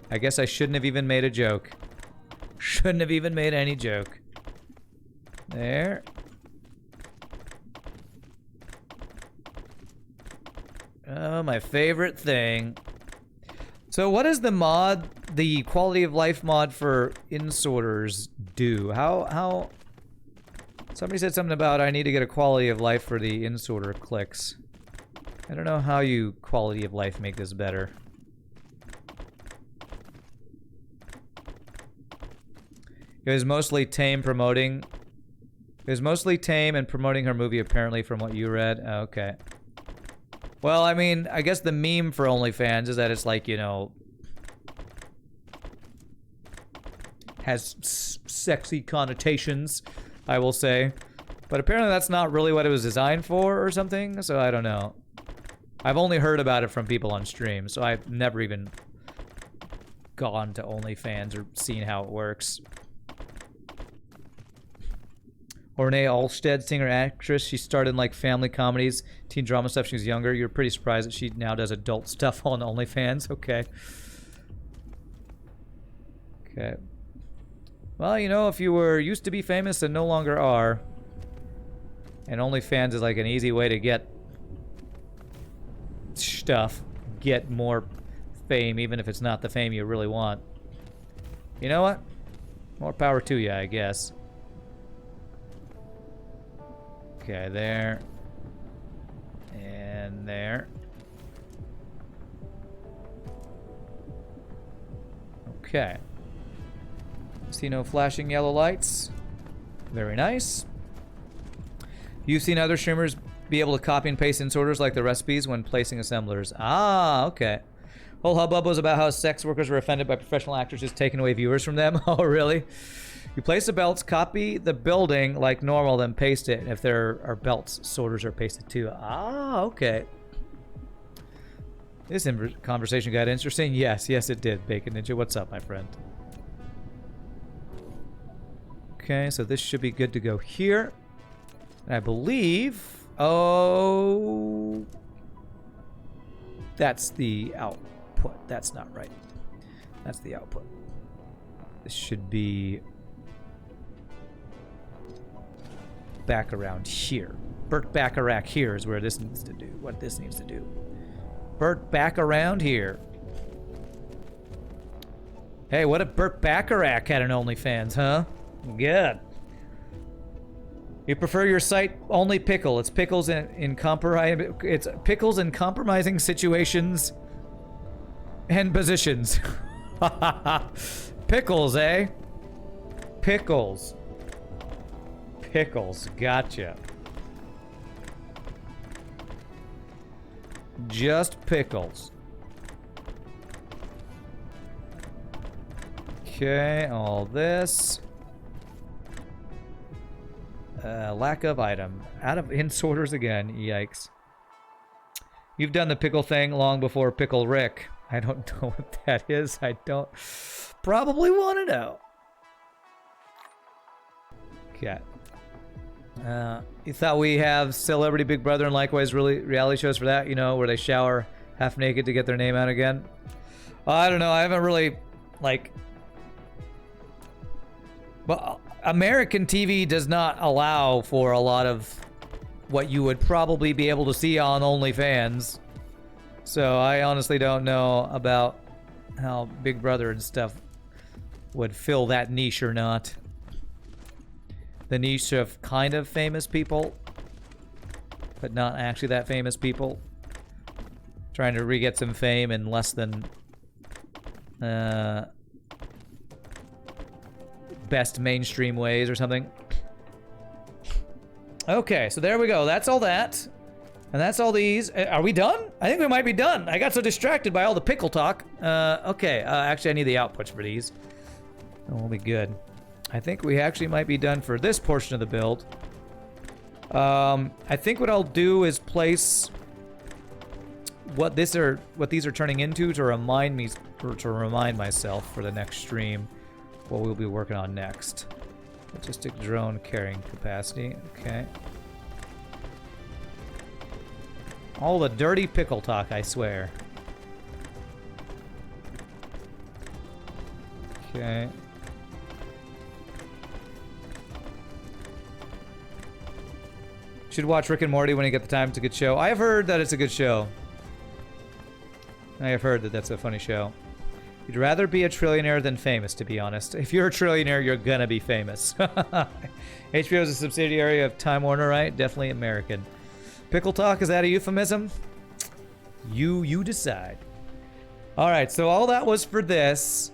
I guess I shouldn't have even made a joke. Shouldn't have even made any joke. There. Oh, my favorite thing. So what does the mod, the quality of life mod for insorters do? How... Somebody said something about I need to get a quality of life for the insorter clicks. I don't know how you quality of life make this better. It was mostly Tame promoting. It was mostly Tame and promoting her movie, apparently, from what you read. Oh, okay. Well, I mean, I guess the meme for OnlyFans is that it's like, you know, has sexy connotations, I will say. But apparently that's not really what it was designed for or something, so I don't know. I've only heard about it from people on stream, so I've never even gone to OnlyFans or seen how it works. Renee Alstead, singer-actress. She started in, like, family comedies, teen drama stuff. She was younger. You're pretty surprised that she now does adult stuff on OnlyFans. Okay. Okay. Well, you know, if you were used to be famous and no longer are, and OnlyFans is like an easy way to get stuff, get more fame, even if it's not the fame you really want. You know what? More power to you, I guess. Okay, there. And there. Okay. See no flashing yellow lights. Very nice. You've seen other streamers be able to copy and paste insorters like the recipes when placing assemblers. Ah, okay. Whole hubbub was about how sex workers were offended by professional actors just taking away viewers from them. Oh, really? You place the belts, copy the building like normal, then paste it. And if there are belts, sorters are pasted too. Ah, okay. This conversation got interesting. Yes, yes it did, Bacon Ninja. What's up, my friend? Okay, so this should be good to go here. And I believe... Oh... That's the output. That's not right. That's the output. This should be... back around here. Burt Bacharach here is where this needs to do. What this needs to do. Burt back around here. Hey, what if Burt Bacharach had an OnlyFans, huh? Good. You prefer your site only pickle. It's pickles in compromising situations and positions. Pickles, eh? Pickles. Pickles. Gotcha. Just pickles. Okay, all this. Lack of item. Out of in sorters again. Yikes. You've done the pickle thing long before Pickle Rick. I don't know what that is. I don't probably want to know. Okay. You thought we have Celebrity Big Brother and likewise reality shows for that, you know, where they shower half naked to get their name out again? I don't know. I haven't really, like... But American TV does not allow for a lot of what you would probably be able to see on OnlyFans. So I honestly don't know about how Big Brother and stuff would fill that niche or not. The niche of kind of famous people, but not actually that famous people. Trying to re-get some fame in less than best mainstream ways or something. Okay, so there we go. That's all that. And that's all these. Are we done? I think we might be done. I got so distracted by all the pickle talk. Okay, actually I need the outputs for these. And we'll be good. I think we actually might be done for this portion of the build. I think what I'll do is place what these are turning into to remind me, or to remind myself for the next stream what we'll be working on next. Logistic drone carrying capacity. Okay. All the dirty pickle talk, I swear. Okay. Should watch Rick and Morty when you get the time. It's a good show. I have heard that it's a good show. I have heard that that's a funny show. You'd rather be a trillionaire than famous, to be honest. If you're a trillionaire, you're gonna be famous. HBO is a subsidiary of Time Warner, right? Definitely American. Pickle talk, is that a euphemism? You decide. All right, so all that was for this,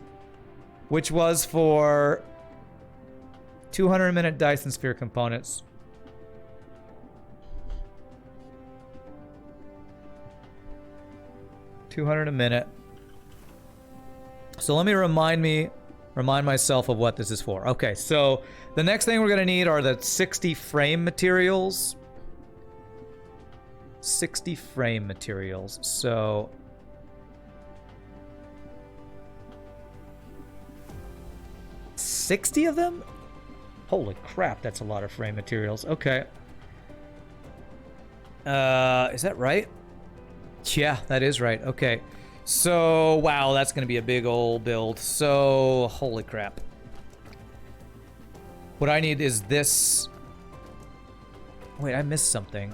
which was for 200-minute Dyson Sphere components. $200 a minute. So let me remind myself of what this is for. Okay, so the next thing we're gonna need are the 60 frame materials. 60 frame materials. So $60 of them? Holy crap, that's a lot of frame materials. Okay. Is that right? Yeah, that is right. Okay. So, wow, that's going to be a big old build. So, holy crap. What I need is this. Wait, I missed something.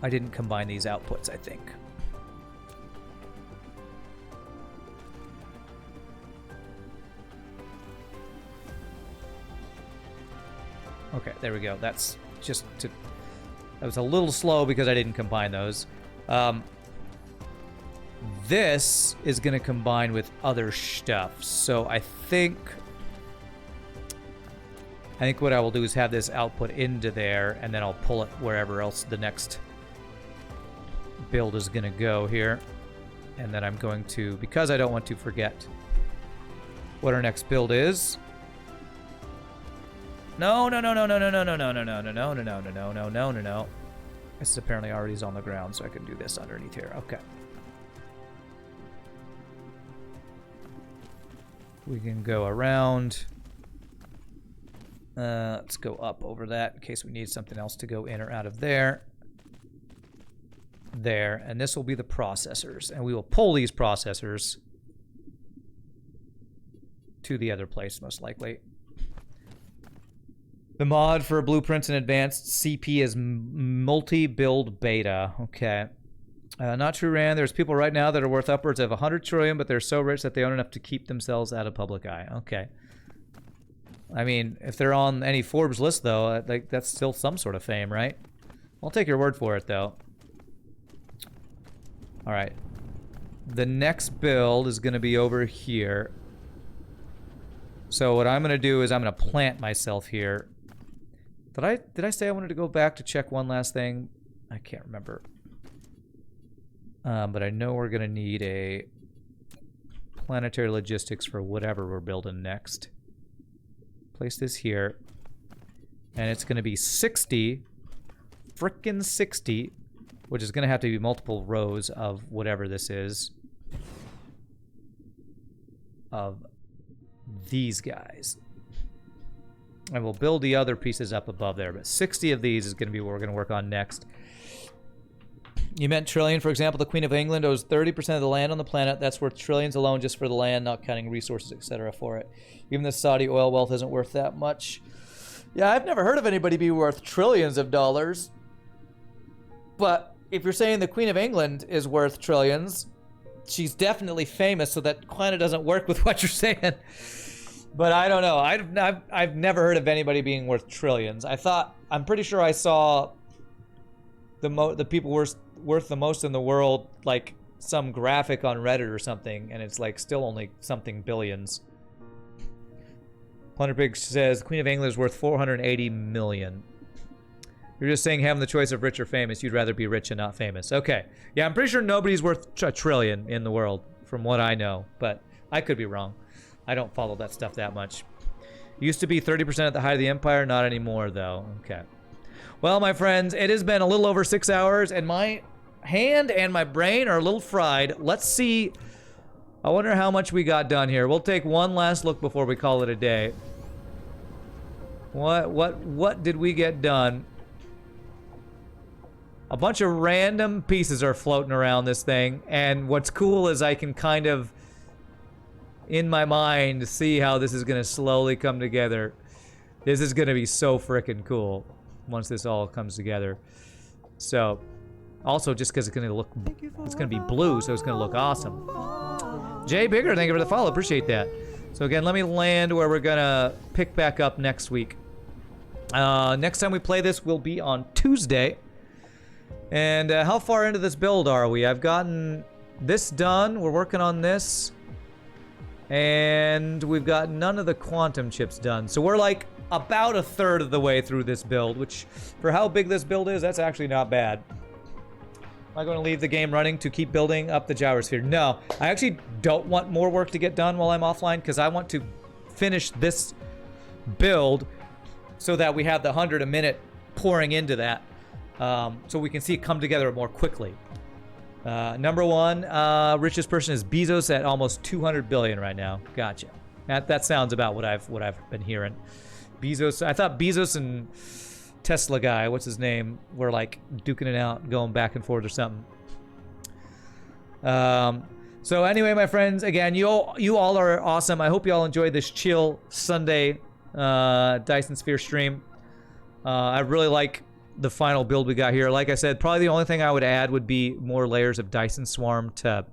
I didn't combine these outputs, I think. Okay, there we go. That's just to... That was a little slow because I didn't combine those. This is going to combine with other stuff. So I think what I will do is have this output into there, and then I'll pull it wherever else the next build is going to go here. And then I'm going to, because I don't want to forget what our next build is. No. This is apparently already on the ground, so I can do this underneath here. Okay. We can go around. Let's go up over that in case we need something else to go in or out of there. There, and this will be the processors, and we will pull these processors to the other place, most likely. The mod for Blueprints and Advanced CP is multi-build beta. Okay. Not true, Rand. There's people right now that are worth upwards of 100 trillion, but they're so rich that they own enough to keep themselves out of public eye. Okay. I mean, if they're on any Forbes list, though, like that's still some sort of fame, right? I'll take your word for it, though. All right. The next build is going to be over here. So what I'm going to do is I'm going to plant myself here. Did I say I wanted to go back to check one last thing? I can't remember. But I know we're gonna need a planetary logistics for whatever we're building next. Place this here. And it's gonna be 60. Frickin' 60. Which is gonna have to be multiple rows of whatever this is. Of these guys. And we'll build the other pieces up above there. But 60 of these is going to be what we're going to work on next. You meant trillion. For example, the Queen of England owes 30% of the land on the planet. That's worth trillions alone just for the land, not counting resources, etc. for it. Even the Saudi oil wealth isn't worth that much. Yeah, I've never heard of anybody be worth trillions of dollars. But if you're saying the Queen of England is worth trillions, she's definitely famous, so that kind of doesn't work with what you're saying. But I don't know. I've never heard of anybody being worth trillions. I'm pretty sure I saw the people worth the most in the world, like some graphic on Reddit or something, and it's like still only something billions. Plunderpig says Queen of England is worth 480 million. You're just saying having the choice of rich or famous, you'd rather be rich and not famous. Okay. Yeah, I'm pretty sure nobody's worth a trillion in the world, from what I know, but I could be wrong. I don't follow that stuff that much. Used to be 30% at the height of the empire, not anymore, though. Okay. Well, my friends, it has been a little over 6 hours, and my hand and my brain are a little fried. Let's see. I wonder how much we got done here. We'll take one last look before we call it a day. What did we get done? A bunch of random pieces are floating around this thing, and what's cool is I can kind of, in my mind, see how this is going to slowly come together. This is going to be so freaking cool once this all comes together. So, also just because it's going to be blue, so it's going to look awesome. Jay Bigger, thank you for the follow. Appreciate that. So again, let me land where we're going to pick back up next week. Next time we play this will be on Tuesday. And how far into this build are we? I've gotten this done. We're working on this. And we've got none of the quantum chips done. So we're like about a third of the way through this build, which for how big this build is, that's actually not bad. Am I going to leave the game running to keep building up the gyrosphere? No, I actually don't want more work to get done while I'm offline because I want to finish this build so that we have the 100 a minute pouring into that. So we can see it come together more quickly. Number one, richest person is Bezos at almost 200 billion right now. Gotcha. That sounds about what I've been hearing. Bezos, I thought Bezos and Tesla guy, what's his name, were like duking it out, going back and forth or something. So anyway, my friends, again, you all are awesome. I hope you all enjoyed this chill Sunday Dyson Sphere stream. I really like the final build we got here. Like I said, probably the only thing I would add would be more layers of Dyson Swarm to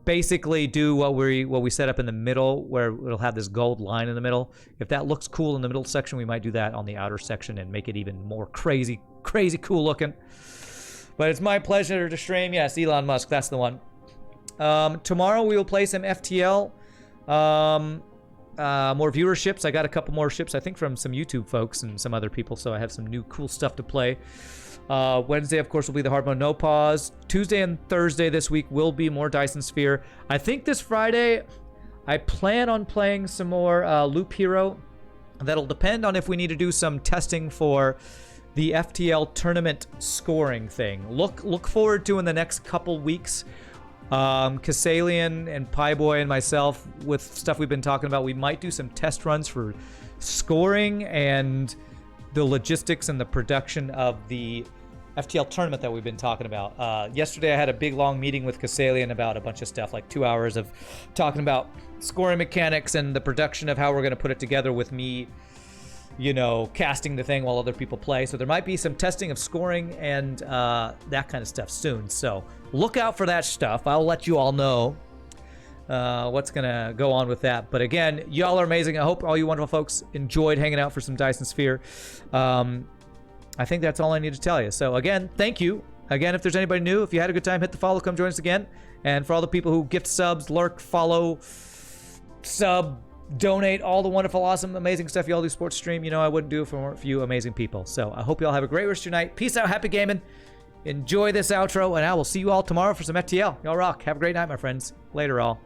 basically do what we set up in the middle, where it'll have this gold line in the middle. If that looks cool in the middle section, we might do that on the outer section and make it even more crazy cool looking. But it's my pleasure to stream. Yes, Elon Musk, that's the one. Tomorrow we will play some FTL. More viewerships. I got a couple more ships, I think, from some YouTube folks and some other people, so I have some new cool stuff to play. Wednesday, of course, will be the hard mode no pause. Tuesday and Thursday this week will be more Dyson Sphere. I think this Friday, I plan on playing some more Loop Hero. That'll depend on if we need to do some testing for the FTL tournament scoring thing. Look forward to in the next couple weeks. Kassalian and Pieboy and myself, with stuff we've been talking about, we might do some test runs for scoring and the logistics and the production of the FTL tournament that we've been talking about. Yesterday I had a big long meeting with Kassalian about a bunch of stuff, like 2 hours of talking about scoring mechanics and the production of how we're going to put it together, with me, casting the thing while other people play. So there might be some testing of scoring and that kind of stuff soon. So look out for that stuff. I'll let you all know what's going to go on with that. But again, y'all are amazing. I hope all you wonderful folks enjoyed hanging out for some Dyson Sphere. I think that's all I need to tell you. So again, thank you. Again, if there's anybody new, if you had a good time, hit the follow, come join us again. And for all the people who gift subs, lurk, follow, sub, donate all the wonderful, awesome, amazing stuff y'all do sports stream. You know I wouldn't do it if it weren't for you amazing people. So I hope y'all have a great rest of your night. Peace out. Happy gaming. Enjoy this outro, and I will see you all tomorrow for some FTL. Y'all rock. Have a great night, my friends. Later, all.